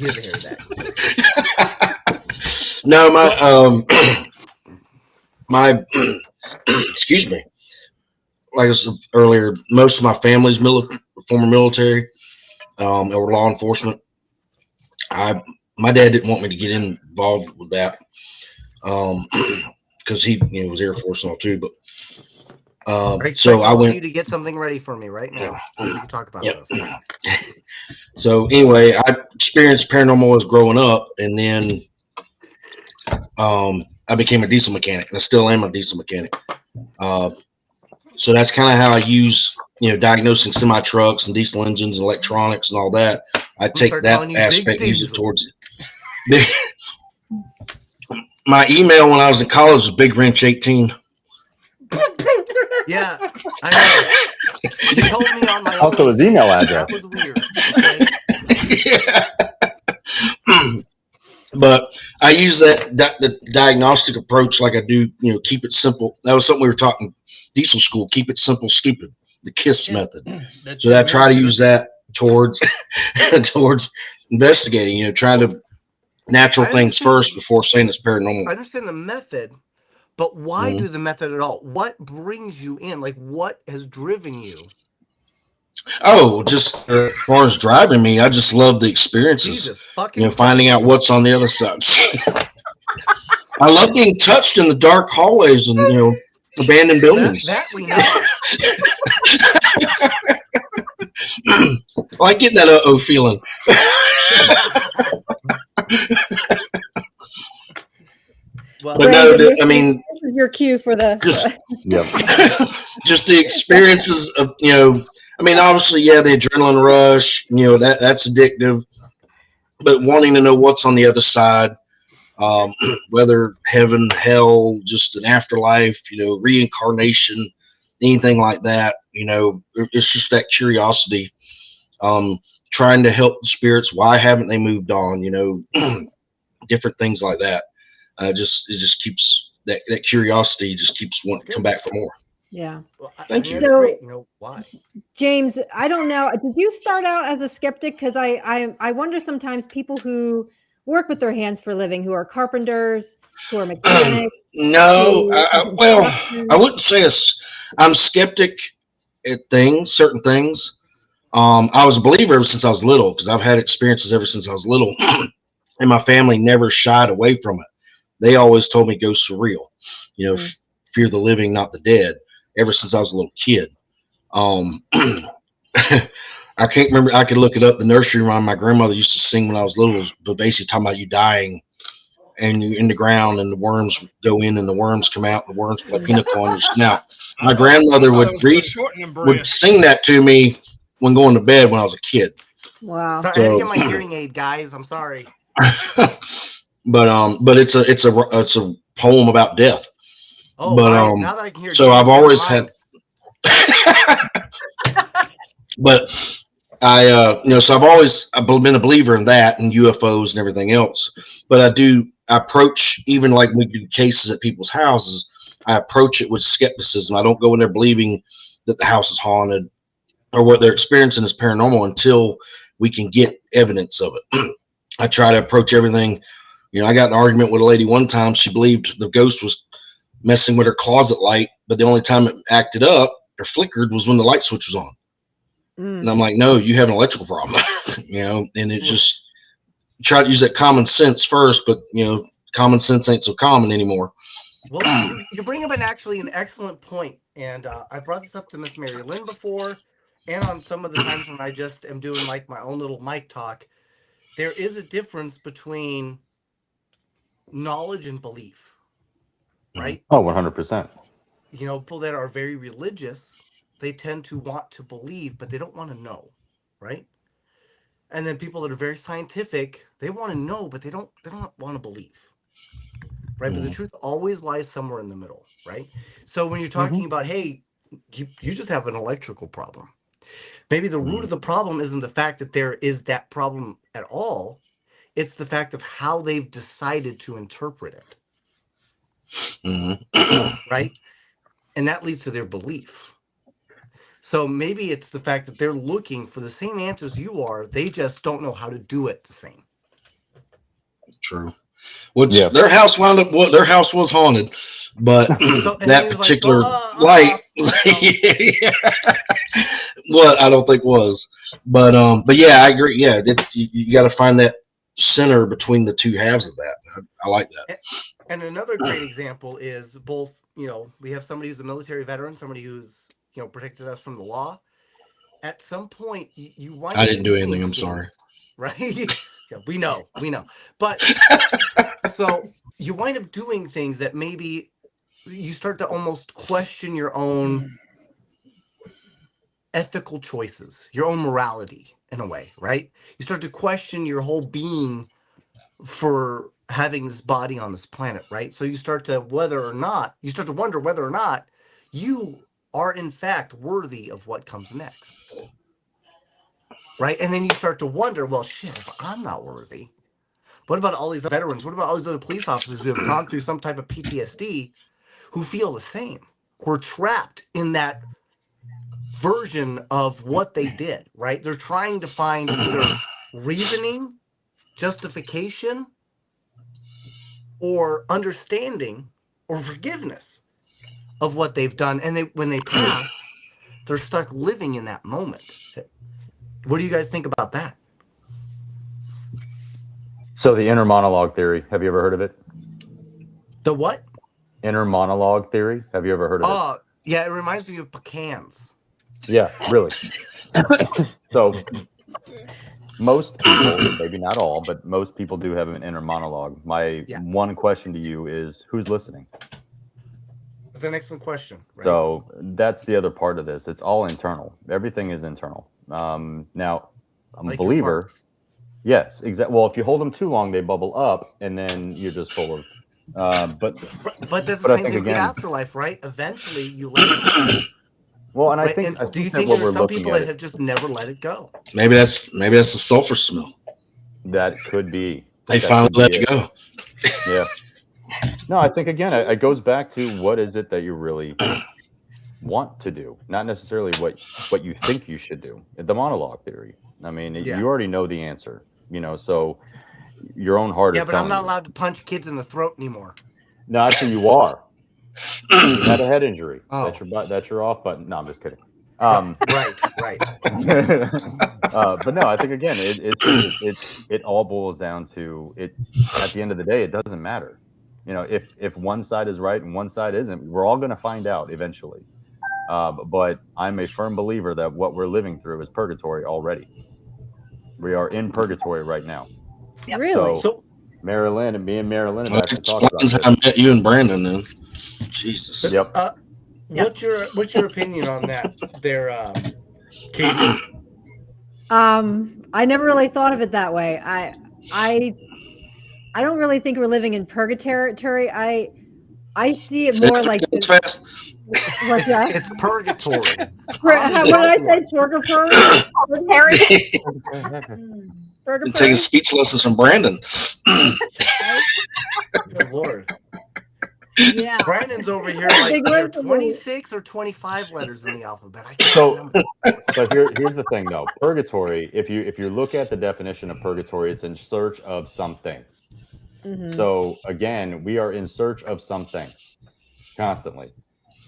has a hairy back. No, my excuse me. Like I said earlier, most of my family's former military, or law enforcement. My dad didn't want me to get involved with that, because he was Air Force and all too. But so I went. You to get something ready for me right now, so we can talk about this. So anyway, I experienced paranormal as growing up, and then I became a diesel mechanic, and I still am a diesel mechanic. So that's kind of how I use, diagnosing semi trucks and diesel engines and electronics and all that. I take that aspect, use it towards it. My email when I was in college was Big Wrench 18. Yeah, I know. He told me on my also his email address. That was weird. Yeah. But I use the diagnostic approach like I do, keep it simple. That was something we were talking diesel school, keep it simple, stupid, the KISS method. So I try to use that towards investigating, trying to natural things first before saying it's paranormal. I understand the method, but why do the method at all? What brings you in? Like, what has driven you? Oh, just as far as driving me, I just love the experiences. Finding out what's on the other side. I love being touched in the dark hallways and abandoned buildings. That we know. like getting that feeling. Well, But no, Brandon, I mean, this is your cue for the. just Yep. just the experiences of, I mean, obviously, yeah, the adrenaline rush, that's addictive, but wanting to know what's on the other side, whether heaven, hell, just an afterlife, reincarnation, anything like that, it's just that curiosity, trying to help the spirits. Why haven't they moved on? Different things like that. It just keeps that curiosity just keeps wanting to come back for more. Yeah. well, I Thank mean, you. that's So- great. Why? James, I don't know. Did you start out as a skeptic? Because I wonder sometimes people who work with their hands for a living, who are carpenters, who are mechanics. No, well, I construction. wouldn't say I'm skeptic at certain things. I was a believer ever since I was little because I've had experiences ever since I was little, and my family never shied away from it. They always told me ghosts are real. Fear the living, not the dead. Ever since I was a little kid. I can't remember. I could look it up. The nursery rhyme my grandmother used to sing when I was little, but basically talking about you dying and you're in the ground and the worms go in and the worms come out and the worms play pinochle on your snout. My grandmother would sing that to me when going to bed when I was a kid. Wow. Sorry, I had to get my hearing aid, guys. I'm sorry. But it's a poem about death. Oh, But now that I can hear. so James, I've never always mind. but so I've been a believer in that and UFOs and everything else. But I approach, even like we do cases at people's houses, I approach it with skepticism. I don't go in there believing that the house is haunted or what they're experiencing is paranormal until we can get evidence of it. I try to approach everything. I got in an argument with a lady one time. She believed the ghost was messing with her closet light, but the only time it acted up or flickered was when the light switch was on. And I'm like, no, you have an electrical problem. And it just try to use that common sense first, but common sense ain't so common anymore. Well, you bring up an excellent point, and I brought this up to Miss MaryLynn before, and on some of the times when I just am doing like my own little mic talk. There is a difference between knowledge and belief, right? Oh, 100%. People that are very religious, they tend to want to believe, but they don't want to know, right? And then people that are very scientific, they want to know, but they don't want to believe, right? But the truth always lies somewhere in the middle, right? So when you're talking about, hey, you just have an electrical problem. Maybe the root of the problem isn't the fact that there is that problem at all. It's the fact of how they've decided to interpret it, right? And that leads to their belief. So maybe it's the fact that they're looking for the same answers you are. They just don't know how to do it the same. True. Their house wound up. Their house was haunted, but that particular light. What I don't think was, but yeah, I agree. Yeah, you got to find that center between the two halves of that. I like that. And another great example is both. We have somebody who's a military veteran, somebody who's protected us from the law. At some point, you wind up. I didn't do anything. I'm sorry. Right? Yeah, we know. But so you wind up doing things that maybe you start to almost question your own ethical choices, your own morality in a way, right? You start to question your whole being for having this body on this planet, right? So you start to wonder whether or not you are in fact worthy of what comes next. Right? And then you start to wonder, well, shit, if I'm not worthy, what about all these veterans? What about all these other police officers who have gone through some type of PTSD who feel the same? Who are trapped in that version of what they did, right? They're trying to find either reasoning, justification, or understanding or forgiveness of what they've done. And when they pass, they're stuck living in that moment. What do you guys think about that? So the inner monologue theory, have you ever heard of it? The what? Inner monologue theory. Have you ever heard of it? Yeah, it reminds me of pecans. Yeah, really. So Most people, maybe not all, but most people do have an inner monologue. My one question to you is, who's listening? That's an excellent question. Right? So that's the other part of this. It's all internal. Everything is internal. Now, I'm like a believer. Your farts. Yes, exactly. Well, if you hold them too long, they bubble up, and then you're just full of. But that's the I same think thing with the again, afterlife, right? Eventually, you let it go. well, and I Right? think, And I do you think that think what there's we're some looking people at that have just never let it go? Maybe that's the sulfur smell. that could be. They That finally could be let it go. Yeah. No, I think again, it goes back to what is it that you really want to do, not necessarily what you think you should do. The monologue theory. I mean, you already know the answer, so your own heart is but I'm telling not you. allowed to punch kids in the throat anymore. No, actually, you are. You had a head injury. Oh. That's your off button. No, I'm just kidding. Right. But no, I think again, it all boils down to it. At the end of the day, it doesn't matter. If one side is right and one side isn't, we're all going to find out eventually. But I'm a firm believer that what we're living through is purgatory already. We are in purgatory right now. Yep. Really? So MaryLynn and MaryLynn have Well, actually that talked about explains this. how I met you and Brandon then. Jesus. Yep. What's your opinion on that there, Katie? I never really thought of it that way. I don't really think we're living in purgatory. I see it more like it's fast. what's that? It's purgatory. What did I say? Purgatory? Been taking speech lessons from Brandon. Good Lord. Yeah. Brandon's over here like either 26 or 25 letters in the alphabet. I can't remember. But here's the thing, though. Purgatory, if you look at the definition of purgatory, it's in search of something. Mm-hmm. So again, we are in search of something constantly,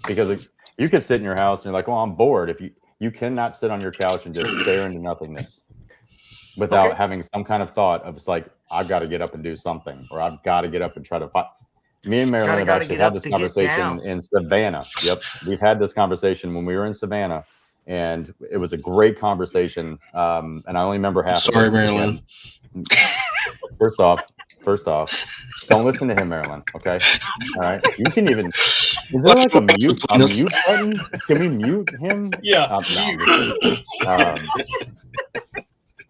because you can sit in your house and you're like, well, I'm bored. If you cannot sit on your couch and just stare into nothingness without having some kind of thought of, it's like, I've got to get up and do something, or I've got to get up and try to find. Me and MaryLynn have actually had this conversation in Savannah. Yep. We've had this conversation when we were in Savannah, and it was a great conversation. And I only remember half. Sorry, MaryLynn. First off, don't listen to him, MaryLynn. Okay. All right. You can even. Is there like a mute button? Can we mute him? Yeah.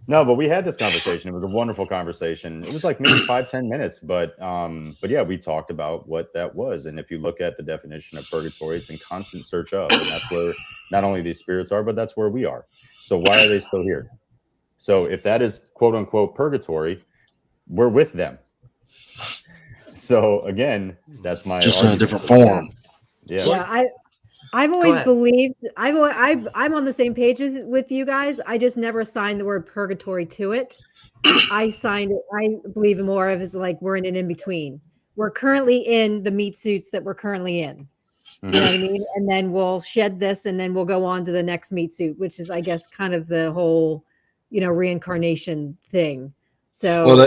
No, but we had this conversation. It was a wonderful conversation. It was like maybe 5-10 minutes, but yeah, we talked about what that was. And if you look at the definition of purgatory, it's in constant search of, and that's where not only these spirits are, but that's where we are. So why are they still here? So if that is quote unquote purgatory, we're with them. So again, that's my just argument. in a different form. Yeah. I've always believed I'm on the same page with you guys. I just never assigned the word purgatory to it. I believe more of as like we're in an in-between. We're currently in the meat suits that we're currently in. You know what I mean? And then we'll shed this and then we'll go on to the next meat suit, which is, I guess, kind of the whole, reincarnation thing. So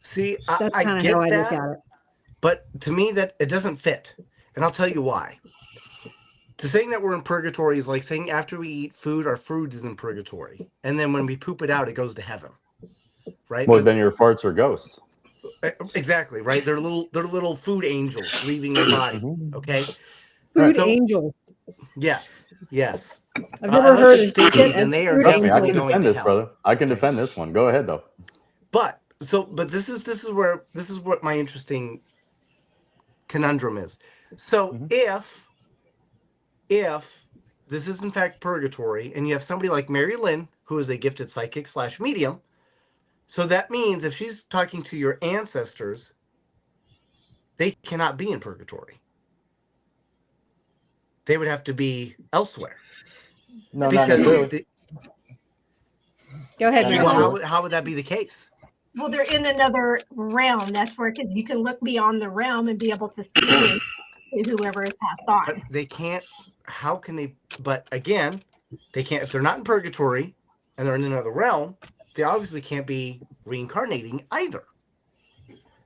See, that's I kind of get how I that, look at it. But to me, that it doesn't fit. And I'll tell you why. To saying that we're in purgatory is like saying after we eat food, our food is in purgatory. And then when we poop it out, it goes to heaven. Right? Well, then your farts are ghosts. Exactly, right? They're little food angels leaving their body. Okay? Food angels. Yes. I've never heard of it. And they are Trust me, I definitely can going defend to this, hell. brother. I can defend this one. Go ahead, though. But this is what my interesting conundrum is. So if this is in fact purgatory, and you have somebody like MaryLynn, who is a gifted psychic / medium, so that means if she's talking to your ancestors, they cannot be in purgatory. They would have to be elsewhere. No, not necessarily. Go ahead. Well, how would that be the case? Well, they're in another realm. That's where, because you can look beyond the realm and be able to see whoever has passed on. But they can't. How can they? But again, they can't. If they're not in purgatory and they're in another realm, they obviously can't be reincarnating either.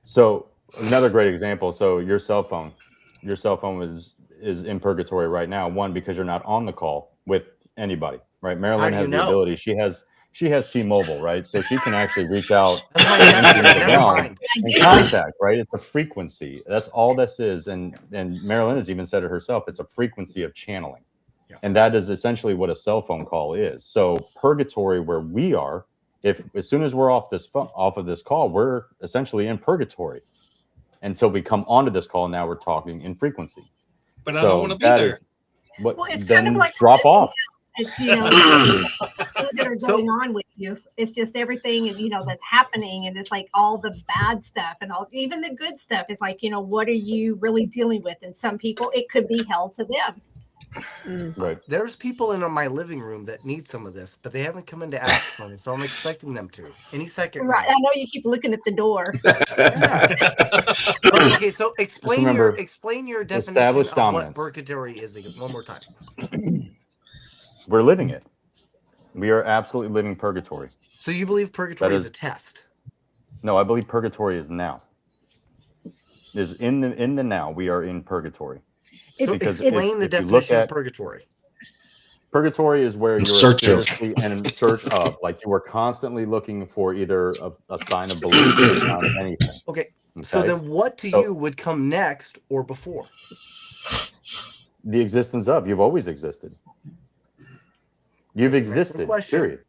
So another great example. So your cell phone is in purgatory right now. One, because you're not on the call with anybody, right? How MaryLynn do has you the know? ability. She has T-Mobile, right? So she can actually reach out That's my into nephew. the Never realm mind. and contact, right? It's a frequency. That's all this is. And MaryLynn has even said it herself. It's a frequency of channeling. Yeah. And that is essentially what a cell phone call is. So purgatory, where we are, if as soon as we're off of this call, we're essentially in purgatory until we come onto this call. Now we're talking in frequency. But So I don't want to be that there. is what Well, it's then kind of like drop off. it's things that are going on with you. It's just everything that's happening, and it's like all the bad stuff and all, even the good stuff. Is like what are you really dealing with? And some people, it could be hell to them. Right. There's people in my living room that need some of this, but they haven't come in to ask for me, so I'm expecting them to any second. Right. now. I know you keep looking at the door. Yeah. Okay, so explain remember, your definition established of dominance. what purgatory is again, one more time. We're living it. We are absolutely living purgatory. So you believe purgatory is a test? No, I believe purgatory is now. Is in the now. We are in purgatory. So Because explain the if you definition look of at purgatory. Purgatory is where you're search of. seriously and in search of, like you are constantly looking for either a sign of belief or a sign of anything. Okay. So then what to you would come next or before? The existence of. You've always existed. You've existed, period.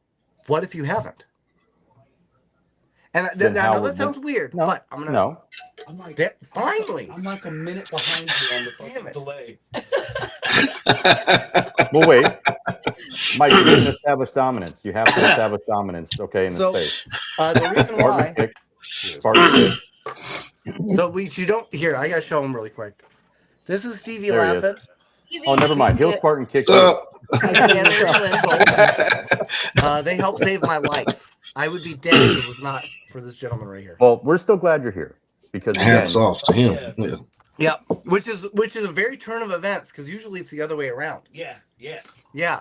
What if you haven't? And I know that sounds weird, but I'm gonna. No. I'm like, finally. I'm like a minute behind you on the fucking delay. Well, wait. Mike, you didn't establish dominance. You have to establish dominance, okay, in the space. The reason why. Spartan kick. So you don't here. I gotta show him really quick. This is Stevie There he is. Lappin. Oh, never mind. He'll Spartan kick you. They helped save my life. I would be dead if it was not for this gentleman right here. Well, we're still glad you're here because hats off to him. Yeah, which is a very turn of events because usually it's the other way around. Yeah.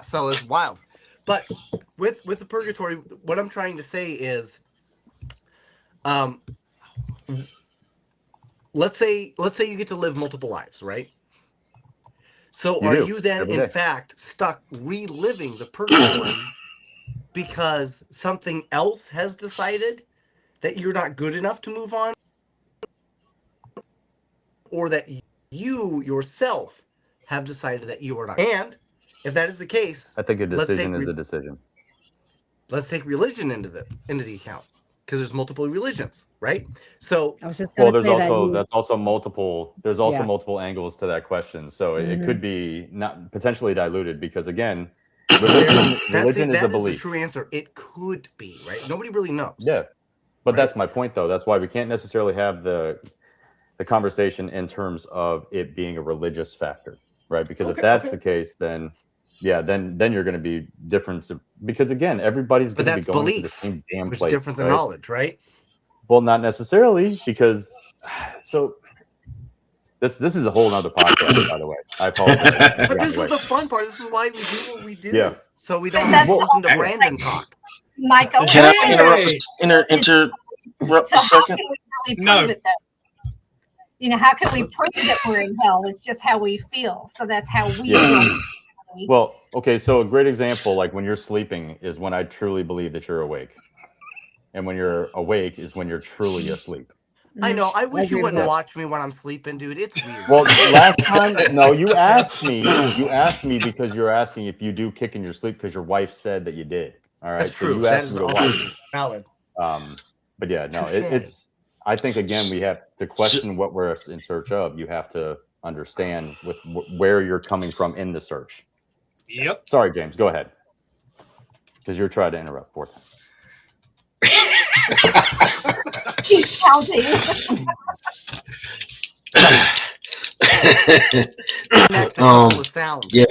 So it's wild, but with the purgatory, what I'm trying to say is, let's say you get to live multiple lives, right? So are you then in fact stuck reliving the purgatory because something else has decided that you're not good enough to move on, or that you yourself have decided that you are not? And if that is the case, I think a decision is a decision. Let's take religion into the account, because there's multiple religions, right? So I was just well, there's also multiple angles to that question. So it could be not potentially diluted because again, religion is a belief. The true answer. It could be, right? Nobody really knows. Yeah, but that's my point, though. That's why we can't necessarily have the conversation in terms of it being a religious factor, right? Because if that's the case, then then you're going to be different. Because again, everybody's going to be going to the same damn place. Which is different than knowledge, right? Well, not necessarily, because this is a whole nother podcast, by the way. I apologize. But this is the fun part. This is why we do what we do. Yeah. So we don't have to listen to Brandon talk. Michael, can I interrupt a second? How can we really prove it, though? How can we prove that we're in hell? It's just how we feel. So that's how we feel. Well, okay, so a great example, like when you're sleeping, is when I truly believe that you're awake. And when you're awake is when you're truly asleep. I know. I wish you wouldn't watch me when I'm sleeping, dude. It's weird. Well, last time, no, you asked me. You asked me because you're asking if you do kick in your sleep because your wife said that you did. All right, that's so true. you asked me to watch. Valid. But yeah, no, it's. I think again we have to question what we're in search of. You have to understand with where you're coming from in the search. Yep. Sorry, James. Go ahead. Because you're trying to interrupt 4 times. He's counting. Yeah.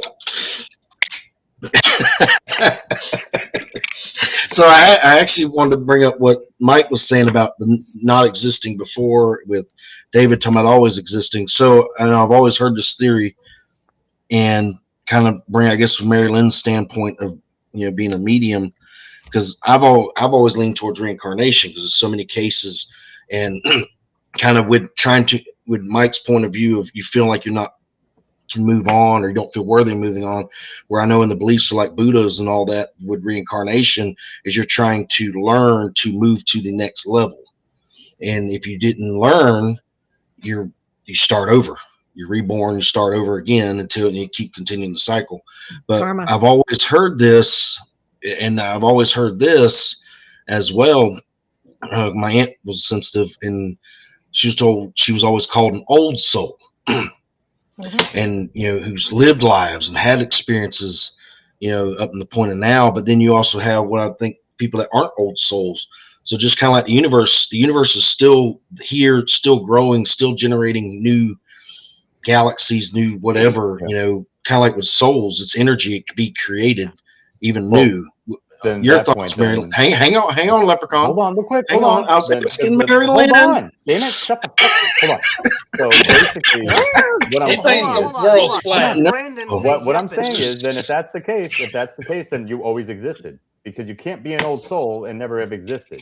So I actually wanted to bring up what Mike was saying about the not existing before, with David talking about always existing. So, and I've always heard this theory, and kind of bring, I guess, from MaryLynn's standpoint of being a medium, because I've always leaned towards reincarnation because there's so many cases, and kind of with Mike's point of view of you feel like you're not can move on, or you don't feel worthy of moving on. Where I know in the beliefs of like Buddhas and all that with reincarnation is you're trying to learn to move to the next level. And if you didn't learn, you start over. You're reborn, you start over again until you keep continuing the cycle. But Karma. I've always heard this, and I've always heard this as well. My aunt was sensitive, and she was told she was always called an old soul. And who's lived lives and had experiences up in the point of now. But then you also have what I think people that aren't old souls. So just kind of like the universe is still here, still growing, still generating new galaxies, new whatever. Kind of like with souls, it's energy. It could be created, even new. Then Your that thoughts, point, Mary? Hang on, Leprechaun. Hold on, real quick. Hang on. I was asking Mary Hold Lynn. on. Damn it, shut the fuck. Hold on. So basically, what I'm He saying thinks is, the world's flat. Brandon, what I'm saying is, then if that's the case, then you always existed, because you can't be an old soul and never have existed.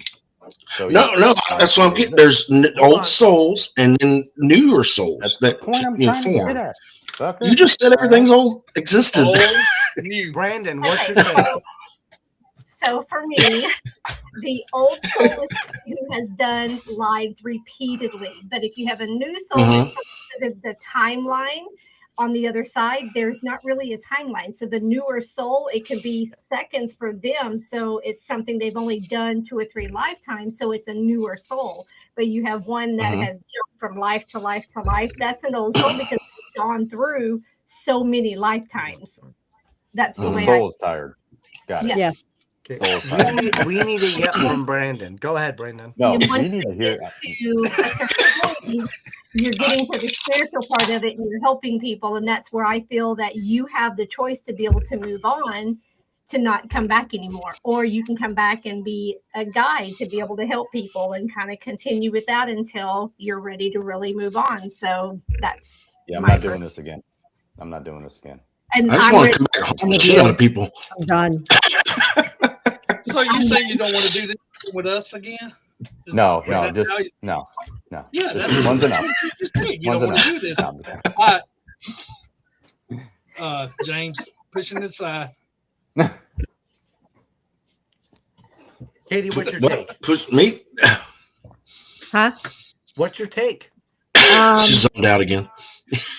So No, that's what I'm getting. There's old souls and then newer souls. That's that the point I'm trying to get at. Fucker. You just said everything's old existed. Old, new. Brandon, what's Okay, your take? so for me, the old soul is somebody who has done lives repeatedly. But if you have a new soul, that's because of the timeline on the other side, there's not really a timeline. So the newer soul, it could be seconds for them. So it's something they've only done 2 or 3 lifetimes. So it's a newer soul. But you have one that has jumped from life to life to life. That's an old soul because it's gone through so many lifetimes. That's the So the way soul is tired. Got it. Yes. Okay. We need a yep from Brandon. Go ahead, Brandon. No, And we once need they to hear. get to a certain point, you're getting to the spiritual part of it and you're helping people. And that's where I feel that you have the choice to be able to move on, to not come back anymore. Or you can come back and be a guide to be able to help people and kind of continue with that until you're ready to really move on. So that's I'm not doing this again. I'm not doing this again. And I just want to come back home and shit out of people. I'm done. So you say you don't want to do this with us again? No. Yeah, This that's one's enough. You just said you One's don't want to enough. do this. No, I'm just kidding. All right. James, pushing it aside. Katie, what's your take? Push me. Huh? What's your take? She's zoned out again.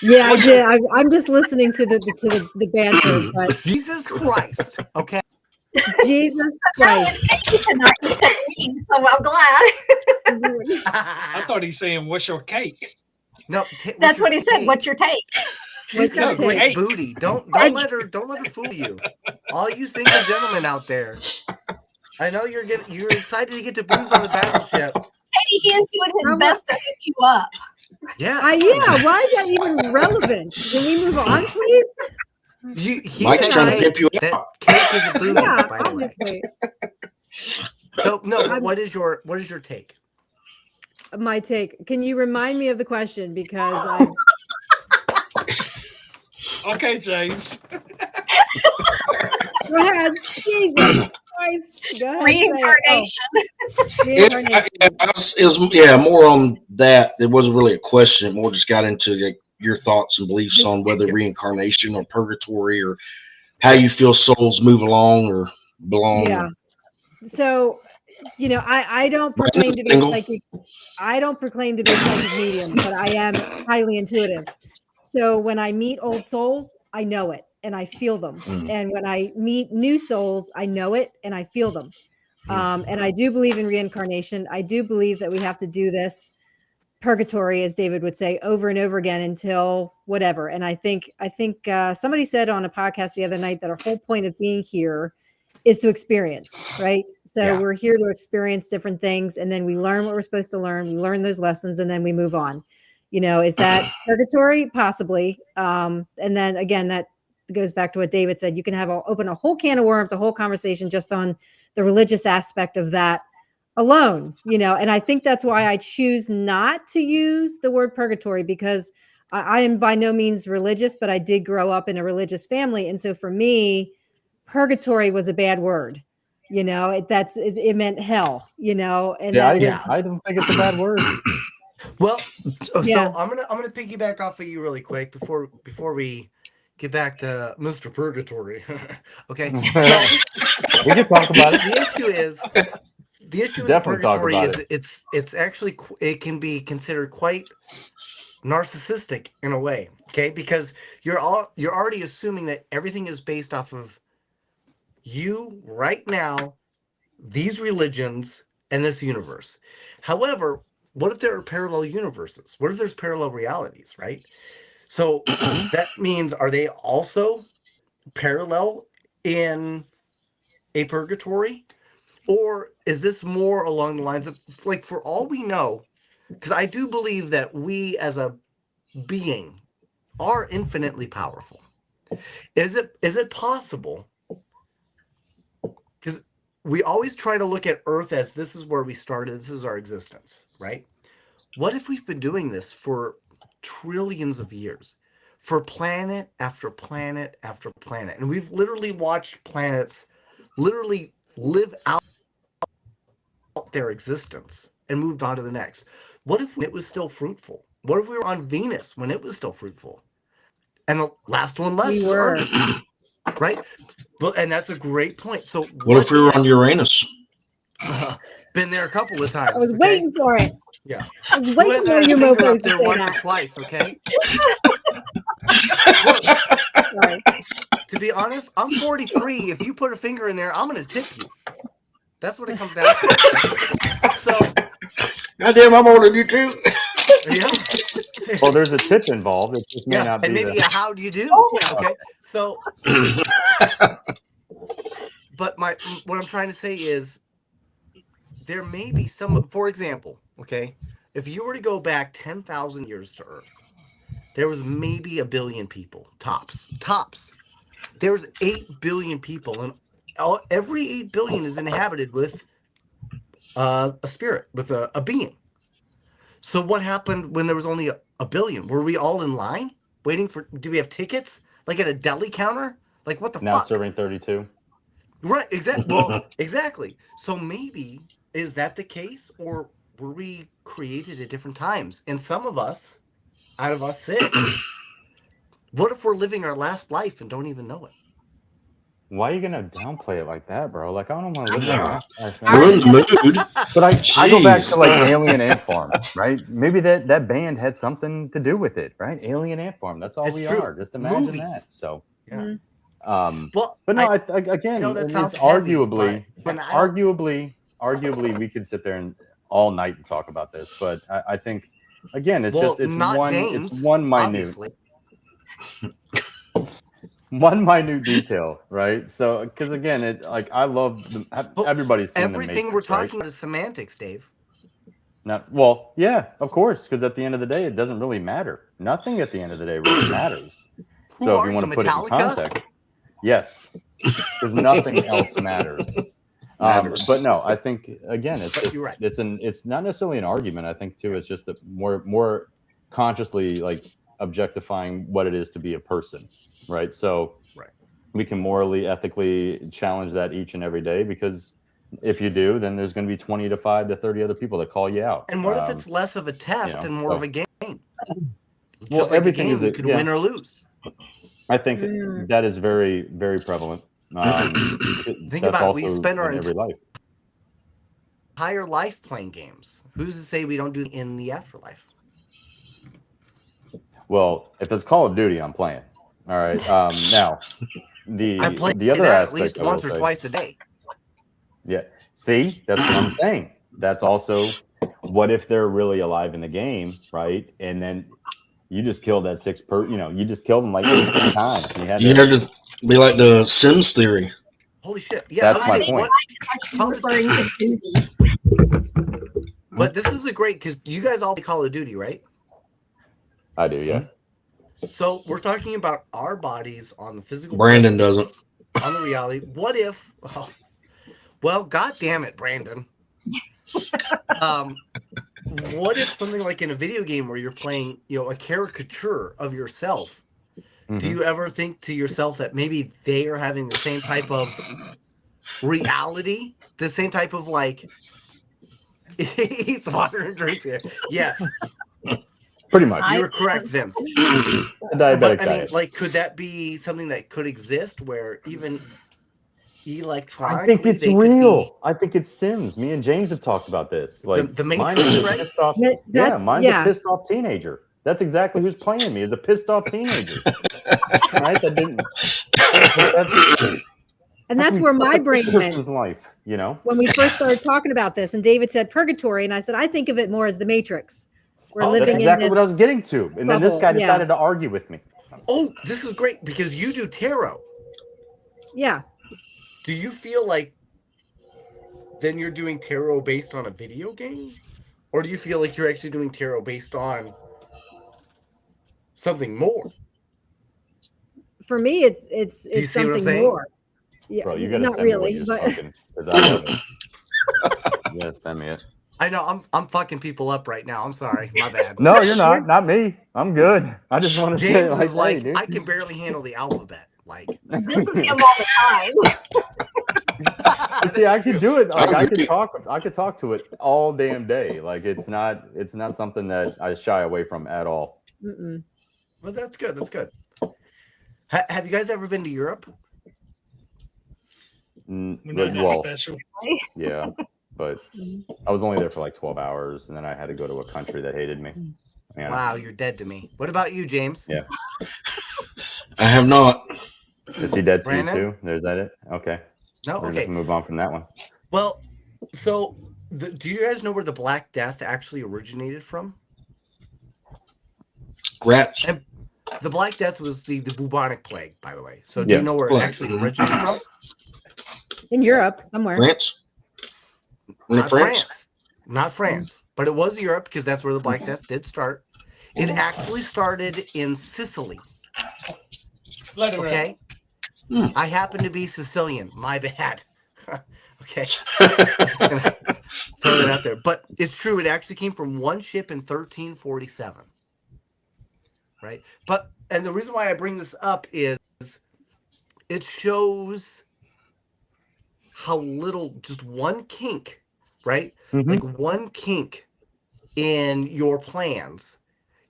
Yeah, I did. I'm just listening to the banter, but Jesus Christ. Okay. Jesus that Christ. was Katie tonight instead of me. So I'm glad. I thought he's saying, "What's your cake?" No, That's what he said. What's your take? She's got a What's your great take? booty. Don't let her fool you. All you single gentlemen out there. I know you're excited to get to booze on the battleship. Katie, he is doing his best to hook you up. Yeah. Yeah, why is that even relevant? Can we move on, please? Mike's trying to pimp you out. Cake is a booty, Yeah, by the way. obviously. So no, what is your take? My take. Can you remind me of the question? Because I Okay, James. go ahead. Jesus Christ. Go ahead. Reincarnation. Reincarnation. It was more on that. It wasn't really a question. It more just got into like, your thoughts and beliefs on whether reincarnation or purgatory or how you feel souls move along or belong. Yeah. So, I don't proclaim to be a psychic. I don't proclaim to be a psychic medium, but I am highly intuitive. So when I meet old souls, I know it and I feel them. And when I meet new souls, I know it and I feel them. And I do believe in reincarnation. I do believe that we have to do this purgatory, as David would say, over and over again until whatever. And I think somebody said on a podcast the other night that our whole point of being here is to experience, right? So we're here to experience different things, and then we learn what we're supposed to learn. We learn those lessons, and then we move on. Is that purgatory? Possibly. And then again, that goes back to what David said. You can open a whole can of worms, a whole conversation just on the religious aspect of that alone, and I think that's why I choose not to use the word purgatory, because I am by no means religious, but I did grow up in a religious family. And so for me, purgatory was a bad word, it meant hell, and I don't think it's a bad word. Well, so Yeah. I'm gonna piggyback off of you really quick before we get back to Mr. Purgatory. Okay. So We can talk about it. the issue is the issue with Definitely talk purgatory about is it's actually it can be considered quite narcissistic in a way, okay? Because you're already assuming that everything is based off of you right now, these religions, and this universe. However, what if there are parallel universes? What if there's parallel realities, right? So that means, are they also parallel in a purgatory? Or is this more along the lines of, like, for all we know, because I do believe that we as a being are infinitely powerful. Is it possible? Because we always try to look at Earth as this is where we started, this is our existence, right? What if we've been doing this for trillions of years, for planet after planet after planet, and we've literally watched planets literally live out their existence and moved on to the next? What if it was still fruitful? What if we were on Venus when it was still fruitful? And the last one left We is were. Earth, right? But and that's a great point. So What if we were on Uranus? Been there a couple of times. I was okay? waiting for it. Yeah. I was Who waiting hasn't for had a you finger mofos up to there say once or that. twice, okay? Sorry. To be honest, I'm 43. If you put a finger in there, I'm going to tip you. That's what it comes down to. Okay? So, Goddamn, I'm older than you too. yeah. Well, there's a tip involved. It just may Yeah, not be and maybe the. a how do you do? Oh, Okay, so, but what I'm trying to say is there may be some, for example, okay, if you were to go back 10,000 years to Earth, there was maybe 1 billion people, tops. There's 8 billion people, and every 8 billion is inhabited with a spirit, with a being. So what happened when there was only a billion? Were we all in line waiting for? Do we have tickets like at a deli counter? Like what the Now fuck? serving 32. Right. Exactly. Well, exactly. So maybe is that the case, or were we created at different times? And some of us, out of us 6, what if we're living our last life and don't even know it? Why are you gonna downplay it like that, bro? Like I don't want to live my Yeah. last life, man. Ruins mood. But I go back to Jeez. like Alien Ant Farm, right? Maybe that band had something to do with it, right? Alien Ant Farm. That's all It's we true. are. Just imagine Movies. that. So, Yeah. but Well, no, I again, know that and sounds it's heavy, arguably, but I don't- arguably, we could sit there and all night and talk about this. But I think, again, it's well, just it's not one James, it's one minute. obviously. One minute detail, right? So, because again, it like I love everybody's seen Everything the Matrix, we're talking right? about is semantics, Dave. Not well, yeah, of course, because at the end of the day, it doesn't really matter. Nothing at the end of the day really matters. Who So, if are you want you, to put it in Metallica? context, yes, because nothing else matters. Matters. But no, I think again, it's But just, you're right. it's not necessarily an argument. I think too, it's just a more consciously like objectifying what it is to be a person, right? So Right. we can morally, ethically challenge that each and every day, because if you do, then there's going to be 20 to 5 to 30 other people that call you out. And what if it's less of a test and more of a game? Well, Just like everything a game, is you could win or lose. I think that is very, very prevalent. Think that's about it. We also spend our in every life. entire life playing games. Who's to say we don't do it in the afterlife? Well, if it's Call of Duty, I'm playing. All right. Now, I play the other that at aspect least I will once or say- twice a day. Yeah. See, that's what I'm saying. That's also, what if they're really alive in the game, right? And then you just killed that you just killed them like 18 times. And You had to be like the Sims theory. Holy shit! Yeah, That's my point. Referring to duty. But this is a great, because you guys all play Call of Duty, right? I do, yeah. So we're talking about our bodies on the physical. Brandon plane, doesn't. On the reality. What if? Well, God damn it, Brandon. What if something like in a video game where you're playing, a caricature of yourself? Do you ever think to yourself that maybe they are having the same type of reality, the same type of like eats water and drinks it. Yes, Pretty much. you were correct, Vince. A diabetic But I mean, diet. like, could that be something that could exist where even electronically I think it's they real. I think it's Sims. Me and James have talked about this. Like the mine Matrix, is a right? pissed off. Mine's a pissed off teenager. That's exactly who's playing me. Is a pissed off teenager. Right? That didn't. That's where my brain went. Life, you know. When we first started talking about this, and David said purgatory, and I said I think of it more as the Matrix. We're living that's exactly in this what I was getting to, and then this guy decided to argue with me. Oh, this is great because you do tarot. Yeah. Do you feel like then you're doing tarot based on a video game? Or do you feel like you're actually doing tarot based on something more? For me, it's something more. Yeah, bro, you gotta not send really, me what but you're smoking, 'cause I love it. Yeah, send me it. I know I'm fucking people up right now. I'm sorry, my bad. No, you're not. Not me. I'm good. I just want to say, James like, is like, hey, dude. I can barely handle the alphabet. Like, This is him all the time. See, I could do it. Like, I could talk to it all damn day. Like, it's not something that I shy away from at all. Mm-mm. Well, that's good. That's good. Have you guys ever been to Europe? Well, special. yeah, but I was only there for like 12 hours, and then I had to go to a country that hated me. Yeah. Wow, you're dead to me. What about you, James? Yeah. I have not. Is he dead to you Brandon? too? There's that it? Okay. No, We're okay. gonna move on from that one. Well, so do you guys know where the Black Death actually originated from? Rats. And the Black Death was the bubonic plague, by the way. So do you know where it actually originated from? In Europe, somewhere. France? Not France. Not France. But it was Europe because that's where the Black Death did start. It actually started in Sicily. Okay? I happen to be Sicilian. My bad. Okay. I'm just gonna throw that out there. But it's true. It actually came from one ship in 1347. Right? And the reason why I bring this up is it shows how little just one kink, right? Like one kink in your plans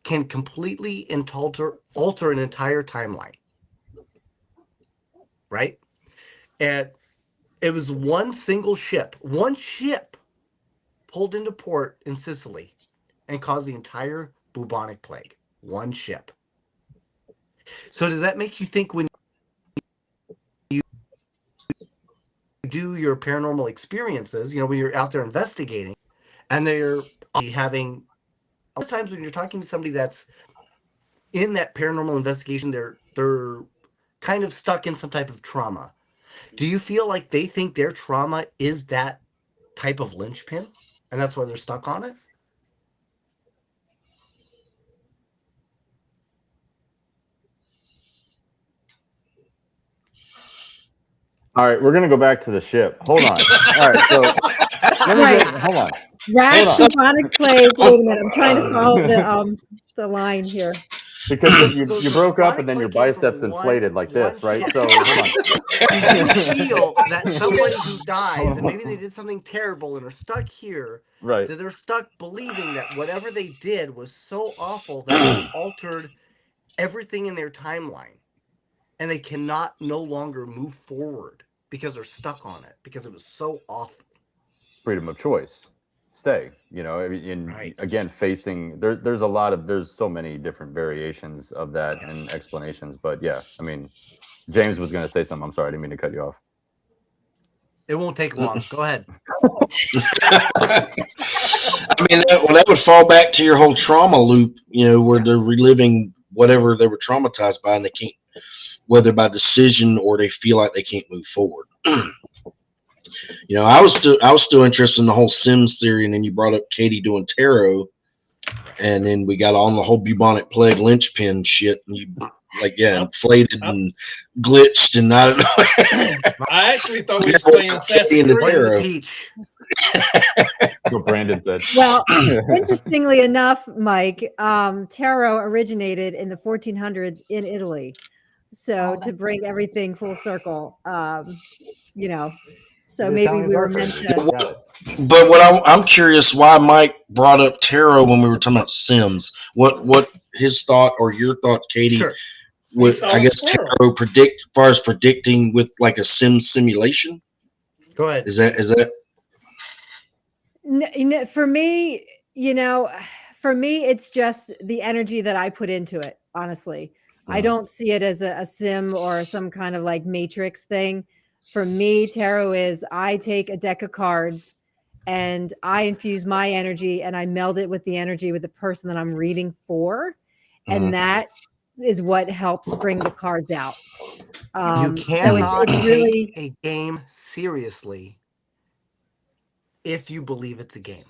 can completely alter an entire timeline. Right? And it was one ship pulled into port in Sicily and caused the entire bubonic plague. One ship. So does that make you think when you do your paranormal experiences, when you're out there investigating and they're having a lot of times when you're talking to somebody that's in that paranormal investigation, they're kind of stuck in some type of trauma. Do you feel like they think their trauma is that type of linchpin and that's why they're stuck on it? All right, we're gonna go back to the ship. Hold on. All right, so hold on. Rats, bubonic plague. Wait a minute, I'm trying to follow the line here. Because you broke up and then your biceps inflated like this, right? So hold on. You feel that somebody who dies and maybe they did something terrible and are stuck here, right? That they're stuck believing that whatever they did was so awful that it altered everything in their timeline, and they cannot no longer move forward because they're stuck on it because it was so awful. Freedom of choice. Stay, again, facing there's so many different variations of that and explanations, but yeah, I mean, James was going to say something. I'm sorry, I didn't mean to cut you off. It won't take long. Go ahead. I mean, that would fall back to your whole trauma loop, where they're reliving whatever they were traumatized by, and they can't, whether by decision or they feel like they can't move forward. I was still interested in the whole Sims theory, and then you brought up Katie doing tarot, and then we got on the whole bubonic plague linchpin shit, and you inflated and glitched, and I don't know. I actually thought we was playing Assassin's Creed. What Brandon said. Well, interestingly enough, Mike, tarot originated in the 1400s in Italy. So to bring everything full circle, So The maybe Italians we are were meant crazy. to. Got it. But what I'm curious why Mike brought up tarot when we were talking about Sims. What his thought or your thought, Katie? Sure. Would saw I a guess squirrel. tarot predict as far as predicting with like a sim simulation? Go ahead. Is that For me, for me, it's just the energy that I put into it. Honestly, I don't see it as a sim or some kind of like matrix thing. For me, tarot is I take a deck of cards and I infuse my energy and I meld it with the energy with the person that I'm reading for. And that is what helps bring the cards out. You So cannot it's really take a game seriously if you believe it's a game.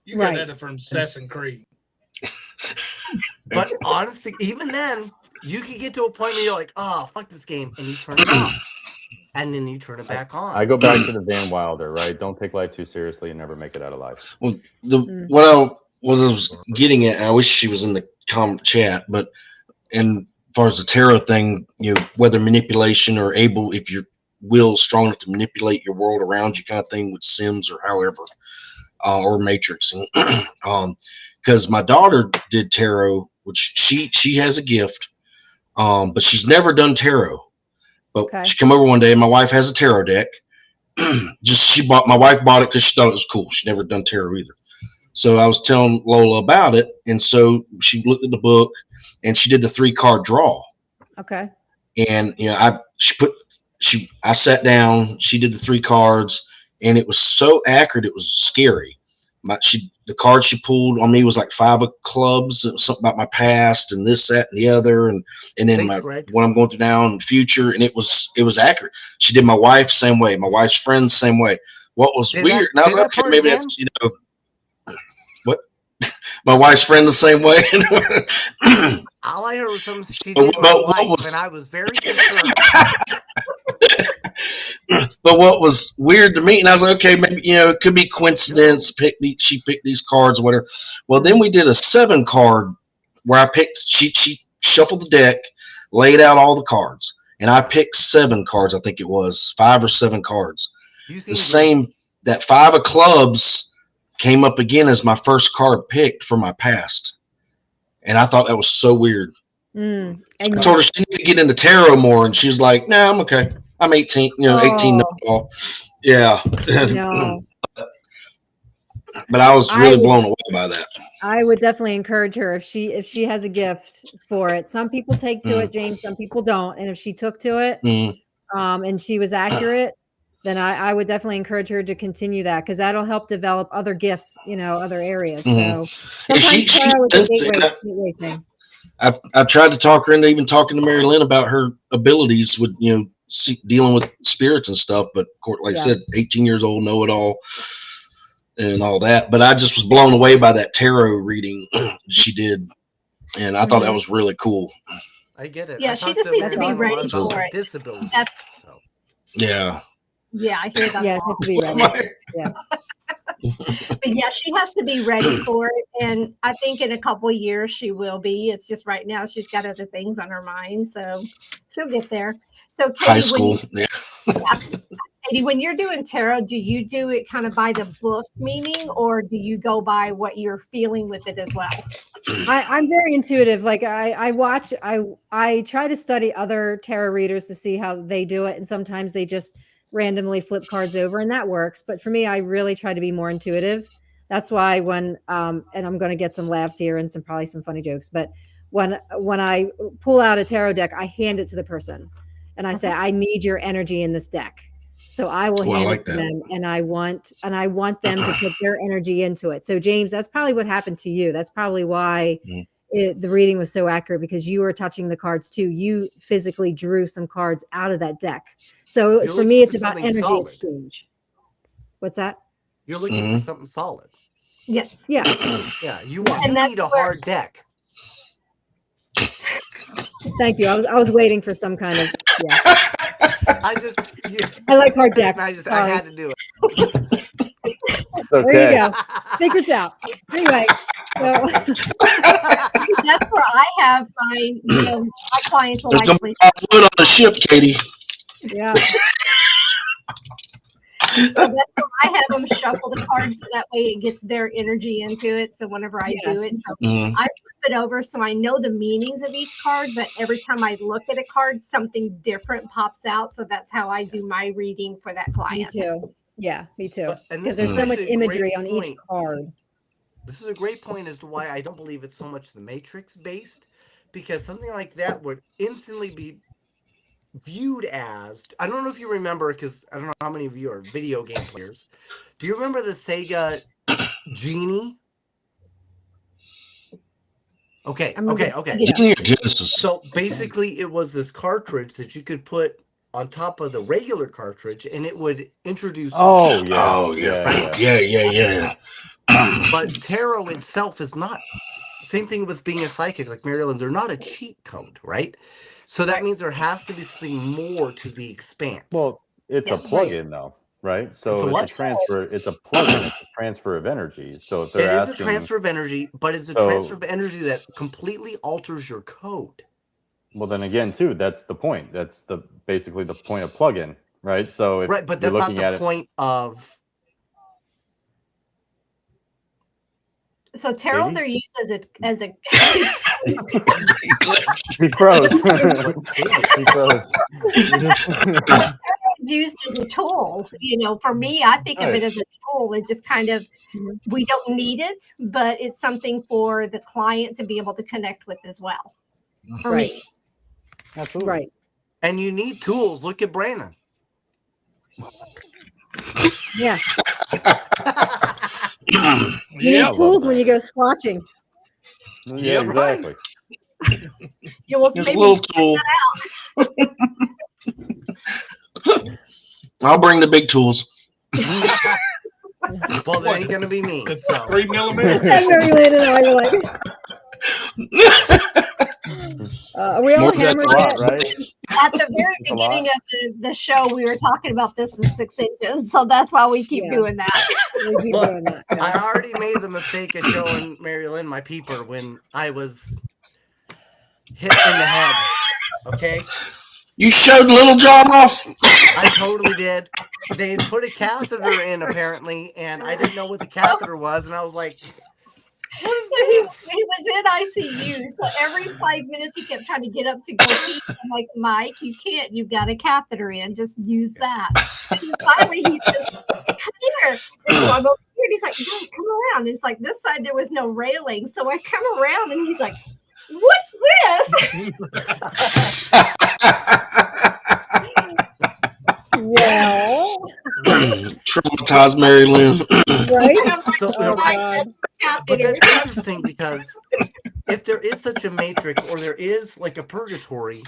You got Right. that from Assassin's Creed. But honestly, even then, you could get to a point where you're like, oh, fuck this game, and you turn it off. And then you turn it back on. I go back to the Van Wilder, right? Don't take life too seriously and never make it out of life. well what I was getting at? I wish she was in the chat, but and as far as the tarot thing, whether manipulation or able, if your will strong enough to manipulate your world around you, kind of thing with Sims or however, or Matrixing. Because my daughter did tarot, which she has a gift, but she's never done tarot. But she come over one day, and my wife has a tarot deck. My wife bought it because she thought it was cool. She never done tarot either. So I was telling Lola about it, and so she looked at the book, and she did the 3-card draw. okay. And I sat down. She did the 3 cards, and it was so accurate. It was scary. The card she pulled on me was like 5 of clubs. It was something about my past and this, that, and the other, and then what I'm going through now and the future. And it was accurate. She did my wife same way. My wife's friends same way. What was weird? And I was like, okay, maybe that's what. My wife's friend the same way. All I heard was something she did my wife, and I was very concerned. But what was weird to me, and I was like, okay, maybe it could be coincidence. She picked these cards, or whatever. Well, then we did a 7-card where I picked. She shuffled the deck, laid out all the cards, and I picked 7 cards. I think it was 5 or 7 cards. The same that 5 of clubs came up again as my first card picked for my past, and I thought that was so weird. And I told her she needed to get into tarot more, and she's like, "Nah, I'm okay. I'm 18. 18. Yeah." No. But I was really blown away by that. I would definitely encourage her if she has a gift for it. Some people take to it, James. Some people don't. And if she took to it, and she was accurate, then I would definitely encourage her to continue that because that'll help develop other gifts, other areas. So sometimes tarot is a gateway thing. I tried to talk her into even talking to MaryLynn about her abilities with dealing with spirits and stuff. But like I said, 18 years old, know it all. And all that, but I just was blown away by that tarot reading she did, and I thought that was really cool. I get it. Yeah, she just needs to be ready for it. Disability. Yeah, I hear that. Yeah, it has to be ready. Yeah. But yeah, she has to be ready for it, and I think in a couple of years she will be. It's just right now she's got other things on her mind, so she'll get there. So Katie, high school, Katie, when you're doing tarot, do you do it kind of by the book meaning, or do you go by what you're feeling with it as well? I'm very intuitive. Like I try to study other tarot readers to see how they do it, and sometimes they just randomly flip cards over, and that works. But for me, I really try to be more intuitive. That's why when and I'm going to get some laughs here and probably some funny jokes, but when I pull out a tarot deck, I hand it to the person, and I say, I need your energy in this deck. So I will hand it to them, and I want them to put their energy into it. So James, that's probably what happened to you. That's probably why the reading was so accurate, because you were touching the cards too. You physically drew some cards out of that deck. So for me, it's about energy exchange. What's that? You're looking for something solid. Yes. Yeah. Yeah. You need a hard deck. Thank you. I was waiting for some kind of I like hard decks. I had to do it. It's okay. There you go. Secrets out. Anyway, so that's where I have my clients will actually wood on the ship, Katie. Yeah. So that's why I have them shuffle the cards so that way it gets their energy into it. So whenever I do it, so Mhm. I flip it over so I know the meanings of each card, but every time I look at a card, something different pops out. So that's how I do my reading for that Me client. too. Yeah, me too. And Because this there's is so much actually a great imagery on each point. card. This is a great point as to why I don't believe it's so much the Matrix based, because something like that would instantly be viewed as, I don't know if you remember, because I don't know how many of you are video game players. Do you remember the Sega Genie? Okay. Genie or Genesis. So basically, it was this cartridge that you could put on top of the regular cartridge, and it would introduce. Oh yeah. Oh yeah. But tarot itself is not. Same thing with being a psychic, like MaryLynn. They're not a cheat code, right? So that means there has to be something more to the expanse. Well, it's a plug-in though, right? So it's a transfer. It's a plug-in. It's a transfer of energy. So if they're it is asking, a transfer of energy, but it's a transfer of energy that completely alters your code. Well, then again, too, that's the point. That's basically the point of plug-in, right? So if but that's not the point of. So tarots are used as a He froze. He froze. used as a tool. For me, I think of it as a tool. It just kind of, we don't need it, but it's something for the client to be able to connect with as well. For me. Absolutely. Right. And you need tools. Look at Brandon. Yeah. You need tools when you go squatching. Yeah, exactly. You will Just a little tool. That I'll bring the big tools. Well, that ain't gonna be me. So. 3 millimeter. MaryLynn and I were like, are we all hammered yet? Right? At the very beginning of the show, we were talking about this is 6 inches, so that's why we keep doing that. I already made the mistake of showing MaryLynn my peeper when I was hit in the head. Okay. You showed Little John off. I totally did. They had put a catheter in apparently, and I didn't know what the catheter was, and I was like, So he was in ICU. So every 5 minutes he kept trying to get up to go pee. I'm like, Mike, you can't. You've got a catheter in. Just use that. And finally he says, come here. And so I'm over here, and he's like, no, come around. It's like this side there was no railing. So I come around, and he's like, what's this? Well, traumatized MaryLynn. Right? So, but that's interesting because if there is such a matrix or there is like a purgatory,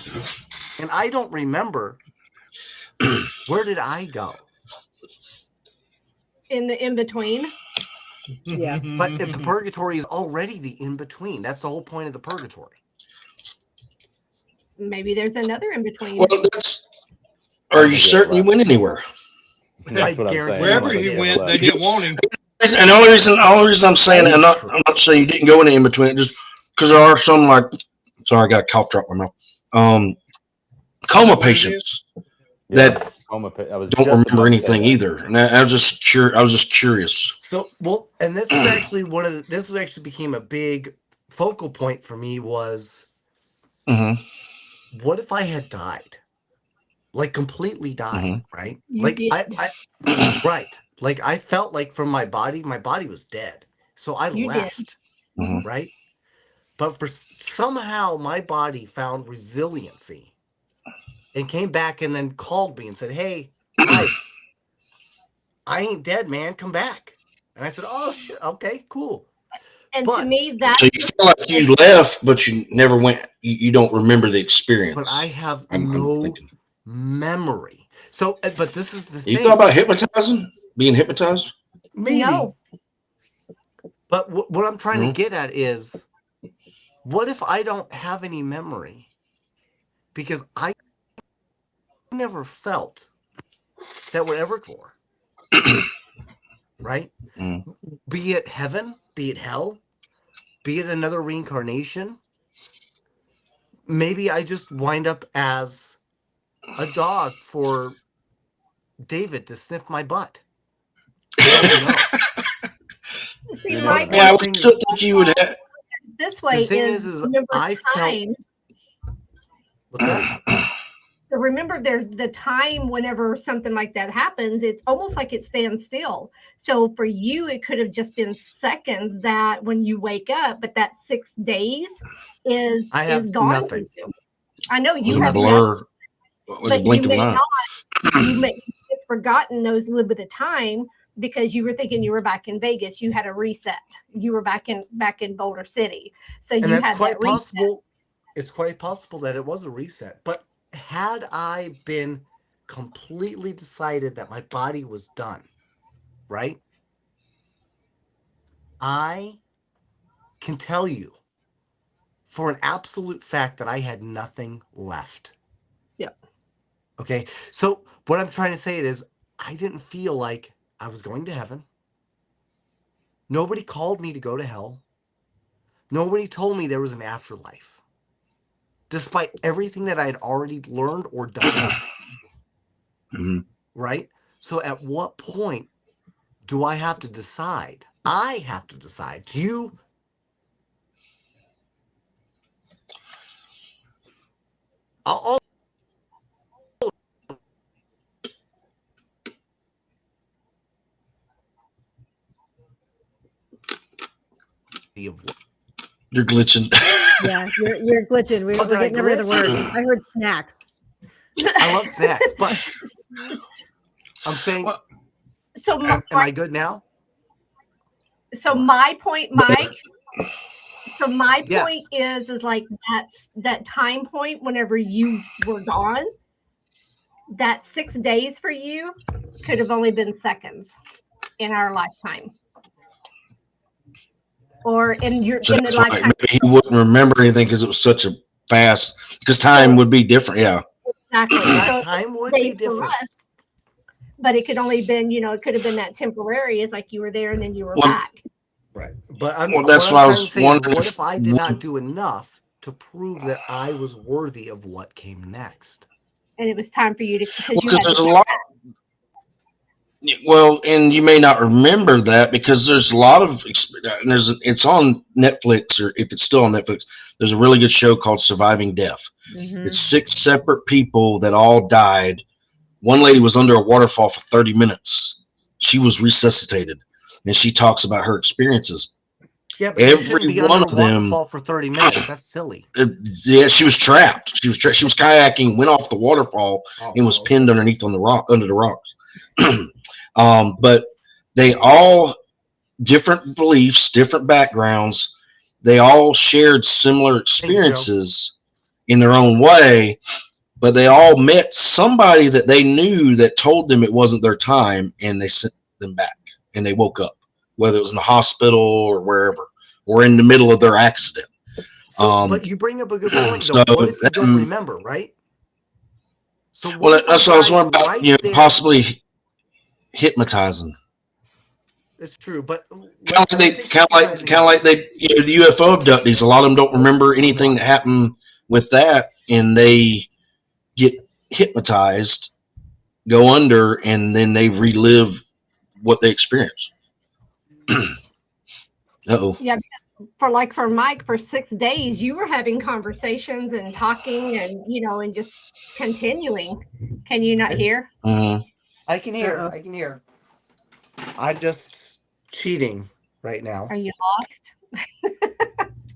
and I don't remember, where did I go? In the in-between. Yeah. But if the purgatory is already the in-between, that's the whole point of the purgatory. Maybe there's another in-between. Well, are you certain you went anywhere? That's what I'm saying. Wherever he went, they didn't want him. And the only reason I'm saying it, I'm not saying you didn't go in between, just because there are some sorry, I got a cough drop in my mouth. Coma patients that don't remember anything either, and I was just curious. So, well, and this is actually this actually became a big focal point for me was, what if I had died? Like completely died, right? Like I right. Like I felt like from my body was dead. So I left, right? But for somehow my body found resiliency and came back and then called me and said, hey, Mike, I ain't dead, man. Come back. And I said, oh, shit. Okay, cool. And to me, that's so you feel like you left, but you never went. You don't remember the experience. But I have no memory. So, but this is the thing. You thought about being hypnotized? Maybe. No. But what I'm trying to get at is, what if I don't have any memory? Because I never felt that we're ever for. Right? Be it heaven, be it hell, be it another reincarnation. Maybe I just wind up as a dog for David to sniff my butt. See, You Mike, know, Yeah, I one would thing still think you would have. this way thing is is remember I felt time. what's that? So remember the time whenever something like that happens, it's almost like it stands still. So for you, it could have just been seconds that when you wake up, but that 6 days I is have gone nothing. with you. I know you With a have nothing, blur, like a but you blink of an may eye. not. You may have just forgotten those little bit of time because you were thinking you were back in Vegas. You had a reset. You were back in Boulder City, so And you that's had quite that reset. possible. It's quite possible that it was a reset. But had I been completely decided that my body was done, right? I can tell you for an absolute fact that I had nothing left. Yep. Okay. So what I'm trying to say is I didn't feel like I was going to heaven. Nobody called me to go to hell. Nobody told me there was an afterlife. Despite everything that I had already learned or done. Mhm. Right? So at what point do I have to decide? I have to decide. You I'll of what? You're glitching. Yeah, you're glitching. Oh, We're did I getting every other glitch? word. I heard snacks. I love snacks, but I'm saying, Well, So am I good now? So my point, Mike. So my Yes. point is like that's that time point whenever you were gone. That 6 days for you could have only been seconds in our lifetime, or in so the that's why lifetime. maybe he wouldn't remember anything because it was such a fast. Because time would be different. Yeah. Exactly. That So time would 6 be days for different. us, but it could only been, it could have been that temporary. It's like you were there and then you were Well, back. Right. But Well, that's why I what I'm trying to was say is, wondering what if if I did not do enough to prove that I was worthy of what came next? And it was time for you to, because Well, you because had there's to a come lot. back. Well, and you may not remember that because there's a lot of and it's on Netflix, or if it's still on Netflix, there's a really good show called Surviving Death. Mhm. It's 6 separate people that all died. One lady was under a waterfall for 30 minutes. She was resuscitated, and she talks about her experiences. Yeah, but you shouldn't Every be one under a of them, waterfall for 30 minutes. That's silly. yeah, she was trapped. She was she was kayaking, went off the waterfall, and was pinned underneath on the rock under the rocks. But they all different beliefs, different backgrounds. They all shared similar Thank you, Joe. experiences in their own way, but they all met somebody that they knew that told them it wasn't their time, and they sent them back, and they woke up, whether it was in the hospital or wherever, or in the middle of their accident. So, but you bring up a good point, So though. What if you don't remember, right? So what well, if that's a what I was guy wondering about. right there? Possibly hypnotizing. It's true, but Kind of like they, the UFO abductees. A lot of them don't remember anything that happened with that, and they get hypnotized, go under, and then they relive what they experienced. Uh-oh. Yeah, because for Mike, for 6 days, you were having conversations and talking and, and just continuing. Can you not hear? Mm-hmm. I can hear. Uh-oh. I can hear. I'm just cheating right now. Are you lost?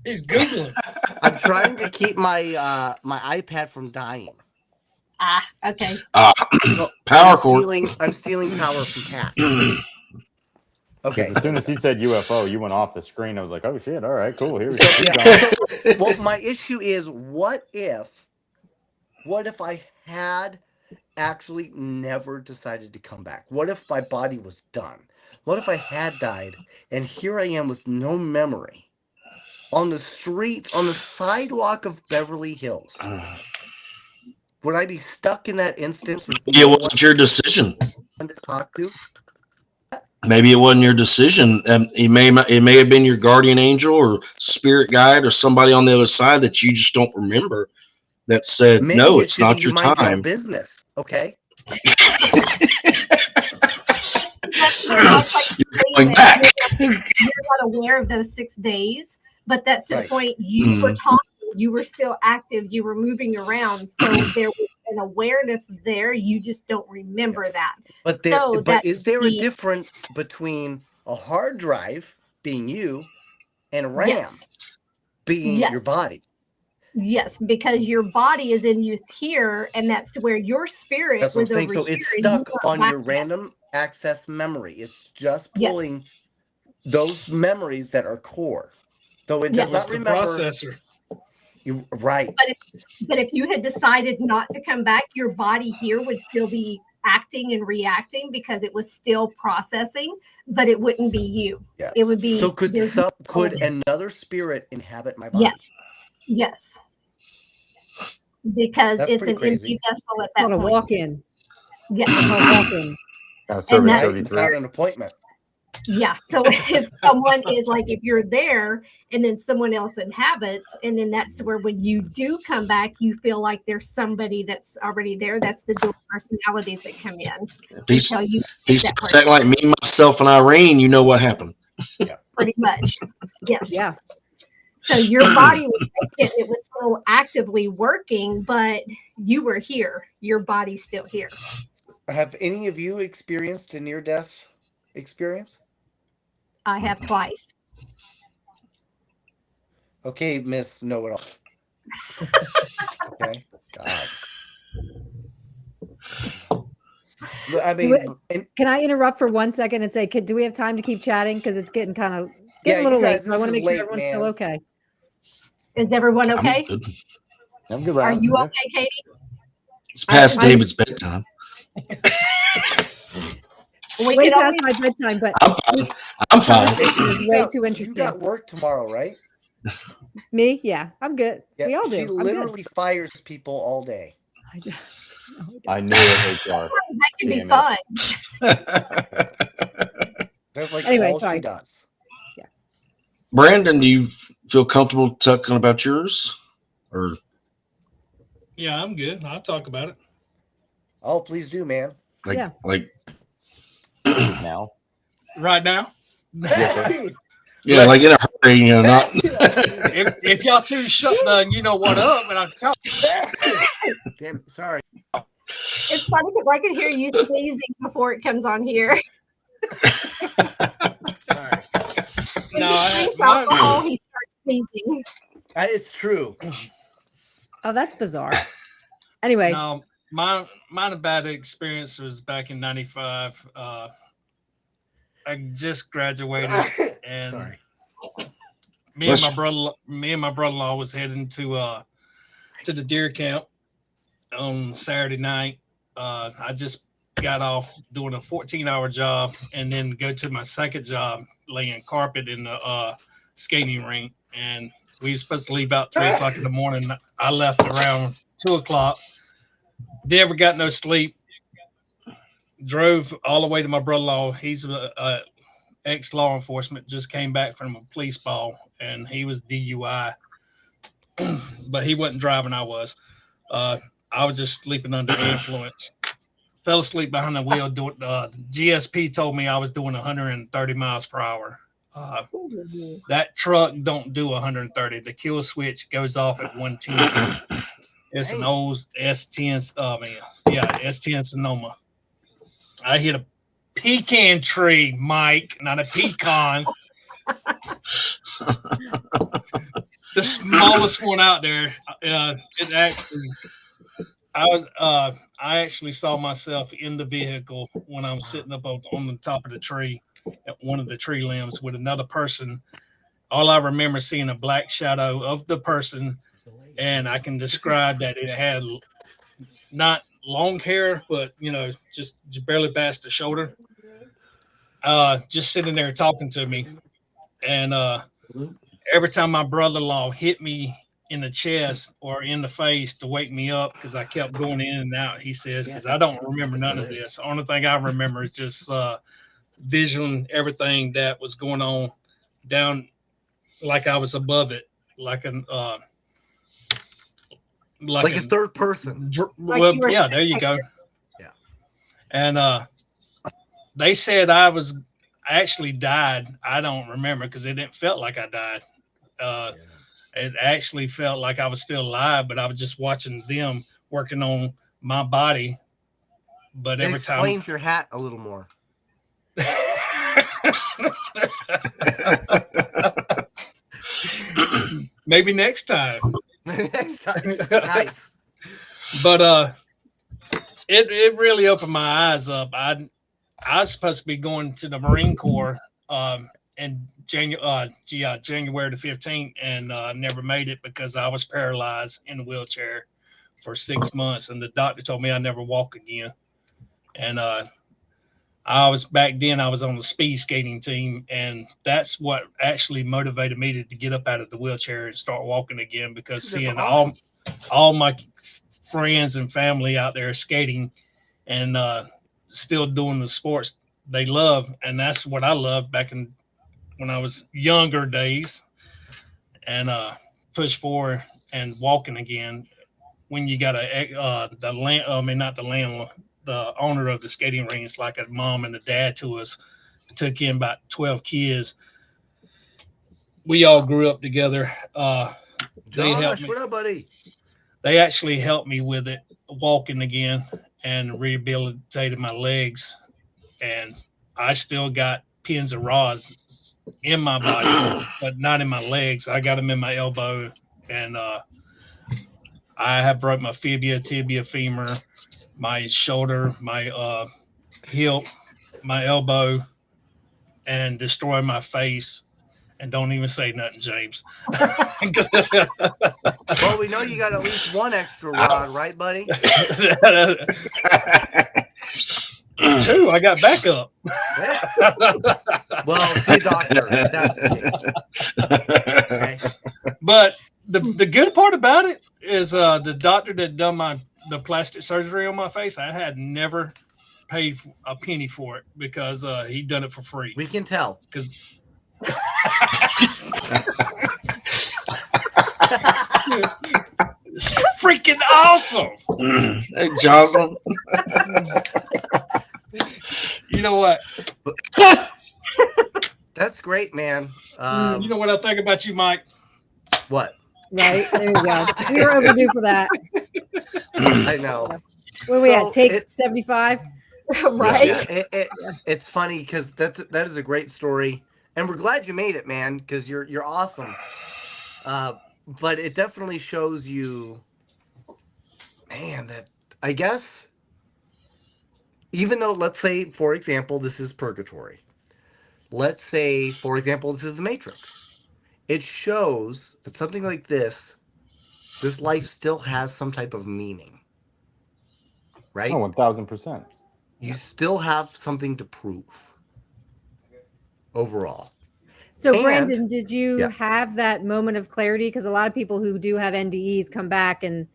He's Googling. I'm trying to keep my my iPad from dying. Ah, okay. Power cord. I'm stealing power from Pat. Okay. Because as soon as he said UFO, you went off the screen. I was like, oh shit! All right, cool. Here we So, go. yeah, well, my issue is, what if I had actually never decided to come back? What if my body was done? What if I had died, and here I am with no memory on the streets, on the sidewalk of Beverly Hills? Would I be stuck in that instance with It wasn't your decision. one to talk to? Maybe it wasn't your decision. It may have been your guardian angel or spirit guide or somebody on the other side that you just don't remember. that said, Maybe no, it it's should not be your mind time. business. Okay. That's like You're going back. you're not aware of those 6 days, but that's the Right. point. You were talking, you were still active, you were moving around, so there was an awareness there. You just don't remember that. But is there a difference between a hard drive being you and RAM Yes. being your Yes. body? Yes, because your body is in use here, and that's where your spirit That's what I'm was saying. over So here. it's and you stuck were on back your yet. random access memory. It's just Yes. pulling those memories that are core. Though it Yes. does not It's the remember. processor. You're right. But if you had decided not to come back, your body here would still be acting and reacting because it was still processing, but it wouldn't be you. Yes. It would be. So could there's another spirit inhabit my body? Yes. Yes. Because That's it's pretty an crazy. empty vessel at It's that called a point. walk-in. Yes. It's called walk-ins. Service that's- Right? 33. It's not an appointment. Yeah. So if someone is like, if you're there and then someone else inhabits, and then that's where when you do come back, you feel like there's somebody that's already there. That's the dual personalities that come in. If he tell you starts that acting like me, myself, and Irene, you know what happened. pretty much. Yes. Yeah. So your body was vacant, it was still actively working, but you were here. Your body's still here. Have any of you experienced a near-death experience? I have twice. Okay, Miss Know-It-All. Okay. God. I mean, Can I interrupt for 1 second and say, do we have time to keep chatting? Because it's getting a Yeah, little you guys, late. So I want to this make is sure late, everyone's still man. okay. Is everyone I'm okay? good. I'm good. Are you Yeah. okay, Katie? It's past I'm- David's bedtime. We Way can past always, my bedtime, but I'm fine. I'm fine. conversation is way too You interesting. got work tomorrow, right? Me? Yeah, I'm good. Yeah, We all do. She I'm good. literally fires people all day. I don't. No, I don't. I knew it, HR. that can be Damn it. fun. That's like Anyway, all sorry. she does. Brandon, do you feel comfortable talking about yours? Or Yeah, I'm good. I'll talk about it. Oh, please do, man. like Now. Right now? Yes, sir. yeah, like in a hurry, you know, not If y'all two shut the you know what up and I can talk. Damn it, sorry. It's funny because I can hear you sneezing before it comes on here. Sorry. When No, he drinks alcohol, he starts sneezing. It's true. Oh, that's bizarre. Anyway, No, mine a bad experience was back in '95. I just graduated, and Sorry. me and my brother-in-law was heading to the deer camp on Saturday night. I just got off doing a 14-hour job and then go to my second job laying carpet in the skating rink. And we were supposed to leave out 3 o'clock in the morning. I left around 2 o'clock. Never got no sleep. Drove all the way to my brother-in-law. He's a ex-law enforcement, just came back from a police ball, and he was DUI. But he wasn't driving, I was. I was just sleeping under the influence. Fell asleep behind the wheel. GSP told me I was doing 130 miles per hour. That truck don't do 130. The kill switch goes off at 110. It's an old S10. S10 Sonoma. I hit a pecan tree, Mike, not a pecan. The smallest one out there. I actually saw myself in the vehicle when I was sitting up on the top of the tree at one of the tree limbs with another person. All I remember seeing a black shadow of the person, and I can describe that it had not long hair, but just barely past the shoulder. Just sitting there talking to me, and every time my brother-in-law hit me in the chest or in the face to wake me up, because I kept going in and out, he says, because I don't remember none of this. The only thing I remember is just visualizing everything that was going on down, like I was above it, like like a third person. Like Well, you were yeah, there you go. Yeah. And they said I actually died. I don't remember because it didn't felt like I died. It actually felt like I was still alive, but I was just watching them working on my body. But It every time, explains your hat a little more. maybe next time. Nice. But it really opened my eyes up. I was supposed to be going to the Marine Corps in January the 15th, and never made it because I was paralyzed in a wheelchair for 6 months, and the doctor told me I'd never walk again. And I was back then. I was on the speed skating team, and that's what actually motivated me to get up out of the wheelchair and start walking again. Because That's seeing awesome. all my friends and family out there skating and still doing the sports they love, and that's what I loved back in when I was younger days, and push forward and walking again. When you got the land, I mean not the landlord, the owner of the skating rink is like a mom and a dad to us. Took in about 12 kids. We all grew up together. They helped Josh, me. what up, buddy? They actually helped me with it, walking again and rehabilitated my legs. And I still got pins and rods in my body, but not in my legs. I got them in my elbow, and I have broke my fibia, tibia, femur, my shoulder, my hip, my elbow, and destroyed my face. And don't even say nothing, James. Well, we know you got at least one extra rod, right, buddy? 2, I got backup. Well, see a doctor. If that's the case. Okay. But the good part about it is the doctor that done the plastic surgery on my face, I had never paid a penny for it because he done it for free. We can tell. Because it's freaking awesome. Hey, Jocelyn. You know what? That's great, man. You know what I think about you, Mike? What? Right. There you go. We were overdue for that. I know. Where we So at? Take 75? Right. It's funny because that is a great story, and we're glad you made it, man. Because you're awesome. But it definitely shows you, man. That I guess, even though, let's say, for example, this is purgatory. Let's say, for example, this is the Matrix. It shows that something like this life still has some type of meaning, right? Oh, 1000%. You still have something to prove overall. So, And- Brandon, did you Yeah. have that moment of clarity? Because a lot of people who do have NDEs come back and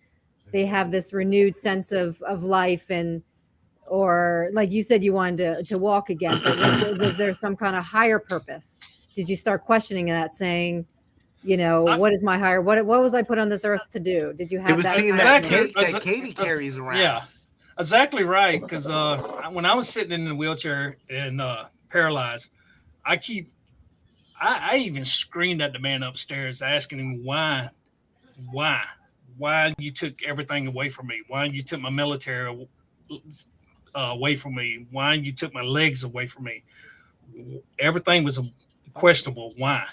they have this renewed sense of life, and or like you said, you wanted to walk again. But was there some kind of higher purpose? Did you start questioning that, saying, what is my higher? What was I put on this earth to do? Did you have It was that? seeing kind that of- cake that Katie carries around. Yeah, exactly right. Because when I was sitting in the wheelchair and paralyzed, I even screamed at the man upstairs, asking him why you took everything away from me, why you took my military away from me, why you took my legs away from me. Everything was questionable. Why?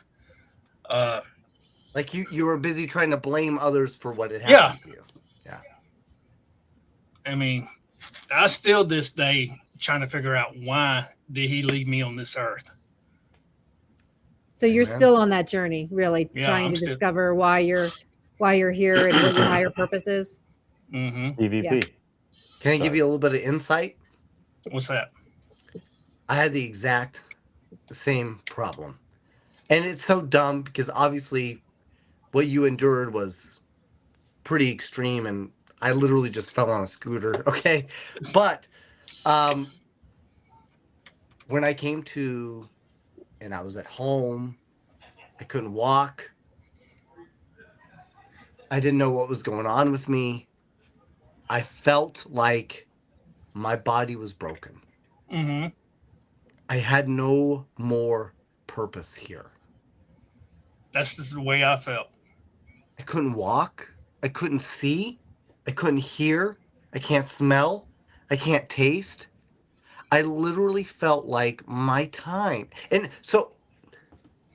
Like you were busy trying to blame others for what had happened to you. Yeah. I mean, I still this day trying to figure out why did he leave me on this earth. So you're Amen. still on that journey, really Yeah, trying I'm to still- discover why you're here and what your higher purpose is. Mm-hmm. EVP. Can I give you a little bit of insight? What's that? I had the exact same problem. And it's so dumb because obviously what you endured was pretty extreme, and I literally just fell on a scooter, okay? But when I came to and I was at home, I couldn't walk. I didn't know what was going on with me. I felt like my body was broken. Mm-hmm. I had no more purpose here. That's just the way I felt. I couldn't walk. I couldn't see. I couldn't hear. I can't smell. I can't taste. I literally felt like my time. And so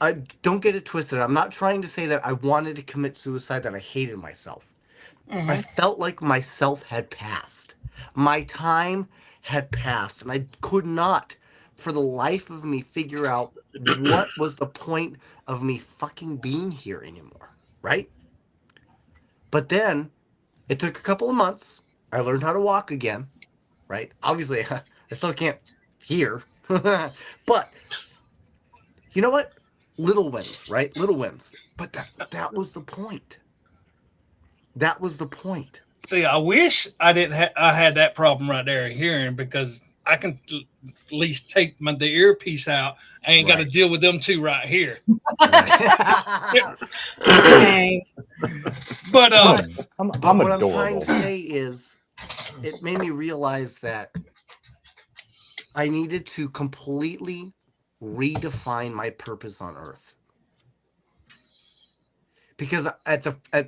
I don't get it twisted. I'm not trying to say that I wanted to commit suicide, that I hated myself. I Mm-hmm. felt like myself had passed. My time had passed, and I could not, for the life of me, figure out what was the point of me fucking being here anymore, right? But then it took a couple of months. I learned how to walk again, right? Obviously, I still can't hear, but you know what? Little wins, right? Little wins. But that was the point. That was the point. See, I wish I didn't. I had that problem right there, hearing, because I can at least take the earpiece out. I ain't got to Right. deal with them two right here. Right. Dang. But I'm But what I'm adorable. trying to say is, it made me realize that I needed to completely redefine my purpose on Earth. Because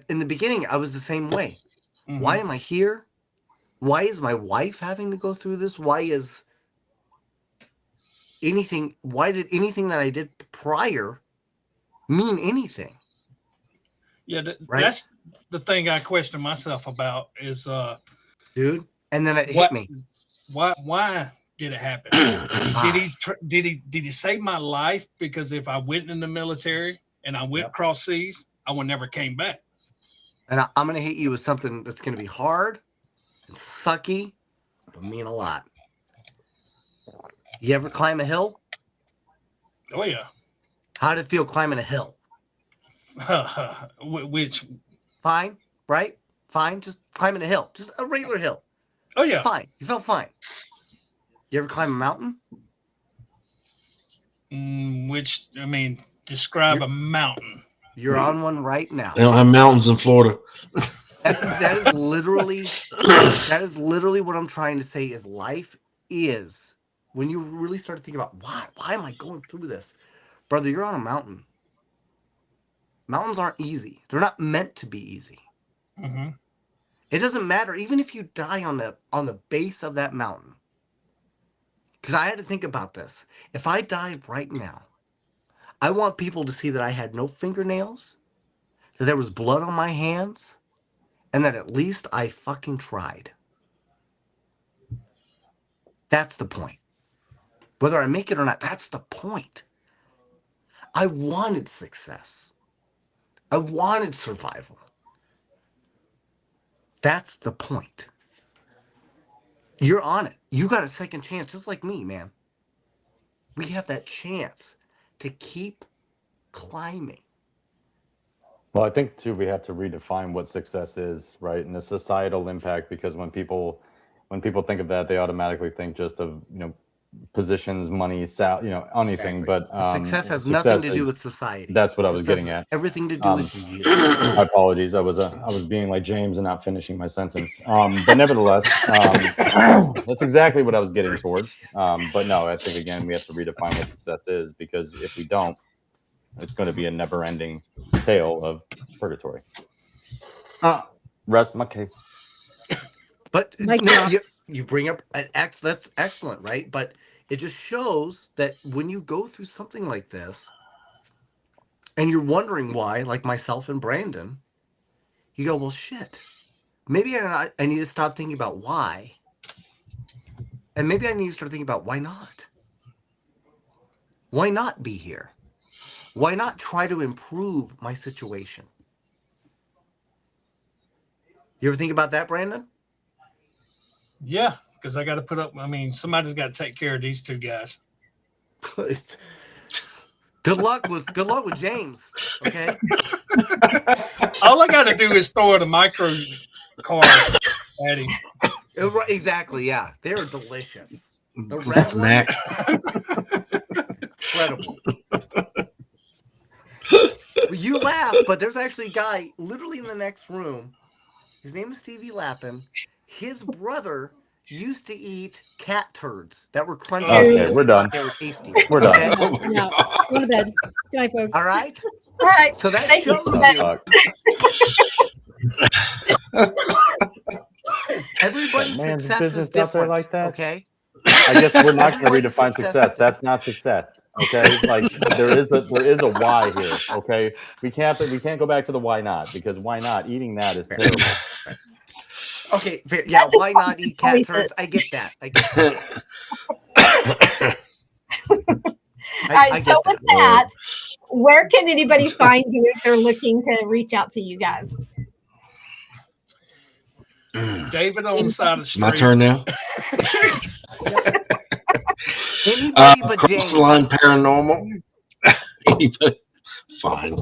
in the beginning, I was the same way. mhm. Why am I here? Why is my wife having to go through this? Why did anything that I did prior mean anything? Yeah, Right? that's the thing I question myself about is Dude. And then it what hit me. why did it happen? Did he save my life? Because if I went in the military and I went Yep. across seas, I would never came back. And I'm going to hit you with something that's going to be hard and sucky, but mean a lot. You ever climb a hill? Oh yeah. How'd it feel climbing a hill? Which Fine, right? Fine, just climbing a hill. Just a regular hill. oh yeah. Fine. You felt fine. You ever climb a mountain? Which I mean, describe a mountain. You're on one right now. They don't have mountains in Florida. That is literally what I'm trying to say is life is, when you really start to think about why am I going through this? Brother, you're on a mountain. Mountains aren't easy. They're not meant to be easy. Mm-hmm. It doesn't matter, even if you die on the base of that mountain. Because I had to think about this. If I died right now, I want people to see that I had no fingernails, that there was blood on my hands, and that at least I fucking tried. That's the point. Whether I make it or not, that's the point. I wanted success. I wanted survival. That's the point. You're on it. You got a second chance, just like me, man. We have that chance to keep climbing. Well, I think too we have to redefine what success is, right? And the societal impact, because when people think of that, they automatically think just of, positions, money, anything. Exactly. But Success has nothing to do with society. That's what I was Success getting has at. everything to do with you. My apologies. I was being like James and not finishing my sentence. But nevertheless, that's exactly what I was getting towards. But no, I think again we have to redefine what success is, because if we don't, it's going to be a never-ending tale of purgatory. Rest my case. But Mike, you bring up that's excellent, right? But it just shows that when you go through something like this, and you're wondering why, like myself and Brandon, you go, well, shit. Maybe I need to stop thinking about why. And maybe I need to start thinking about why not? Why not be here? Why not try to improve my situation? You ever think about that, Brandon? Yeah, because I got to put up. I mean, somebody's got to take care of these two guys. Good luck with James. Okay. All I got to do is throw in a micro card at him. Exactly. Yeah, they're delicious. The red one, incredible. You laugh, but there's actually a guy literally in the next room. His name is Stevie Lappin. His brother used to eat cat turds that were crunchy. Okay, we're done. They were tasty. We're done. Okay? Oh my No. God. Go to bed. Good night, folks. All right. All right. So that Thank you shows for you. Fuck. Everybody's Man's success business is out there different. like that? Okay. I guess we're not going to Everybody's redefine success. is That's not success. Okay, like there is a why here. Okay, we can't go back to the why not, because why not? Eating that is terrible. Okay. Yeah. That's just Why not constant eat cat turds? choices. I get that. I get that. All right. So with that, where can anybody find you if they're looking to reach out to you guys? David on the side of the It's street. my turn now. Anybody but Cross James. the line paranormal. Anybody? Fine.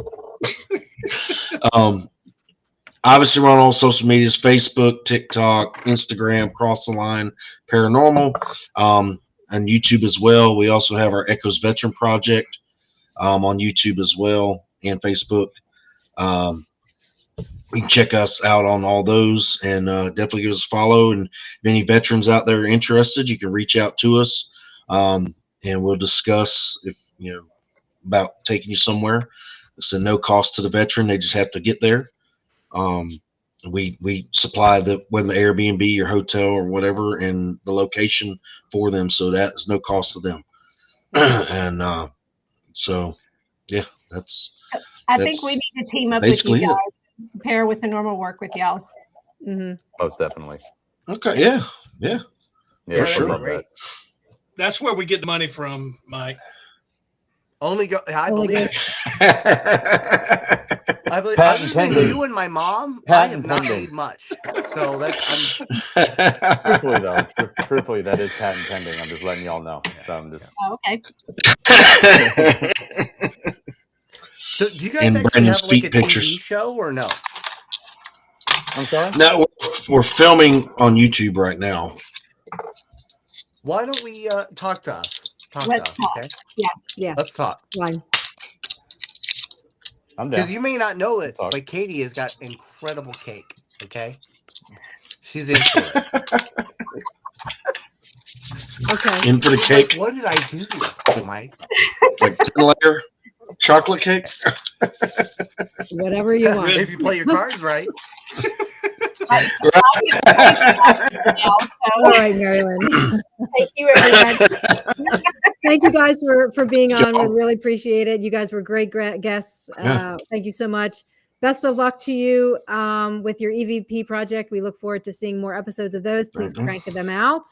Obviously, we're on all social medias: Facebook, TikTok, Instagram. Cross the line paranormal. And YouTube as well. We also have our Echoes Veteran Project on YouTube as well and Facebook. You can check us out on all those, and definitely give us a follow. And if any veterans out there are interested, you can reach out to us, and we'll discuss about taking you somewhere. It's a no cost to the veteran; they just have to get there. We supply whether the Airbnb or hotel or whatever, and the location for them, so that is no cost to them. And so, yeah, I think we need to team up with you guys. Pair with the normal work with y'all. Mm-hmm. Most definitely. Okay. Yeah. For sure. Love that. That's where we get the money from, Mike. I believe. I believe. Patent Other than pending. you and my mom, I Patent have not pending. made much. So that's. Truthfully, though, truthfully, that is patent pending. I'm just letting y'all know. So I'm just. Oh, okay. So do you guys And actually Brandon's have like a feet pictures. TV show or no? I'm sorry. No, we're filming on YouTube right now. Why don't we talk to us? Let's talk. Okay. Yeah. Let's talk. Fine. I'm Because down. you may not know it, Talk. but Katie has got incredible cake. Okay. She's into it. Okay. In for the She's cake, like, what did I do, Mike? like 10-layer chocolate cake. Whatever you want. If you play your cards right. All right, MaryLynn. Thank you, everyone. Thank you guys for being on. We really appreciate it. You guys were great guests. Yeah. Thank you so much. Best of luck to you with your EVP project. We look forward to seeing more episodes of those. Please crank them out.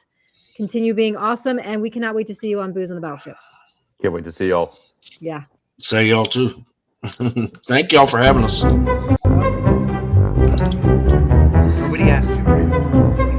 Continue being awesome, and we cannot wait to see you on Booze on the Battleship. Can't wait to see y'all. Yeah. Say y'all too. Thank y'all for having us. Nobody asked you, Brandon.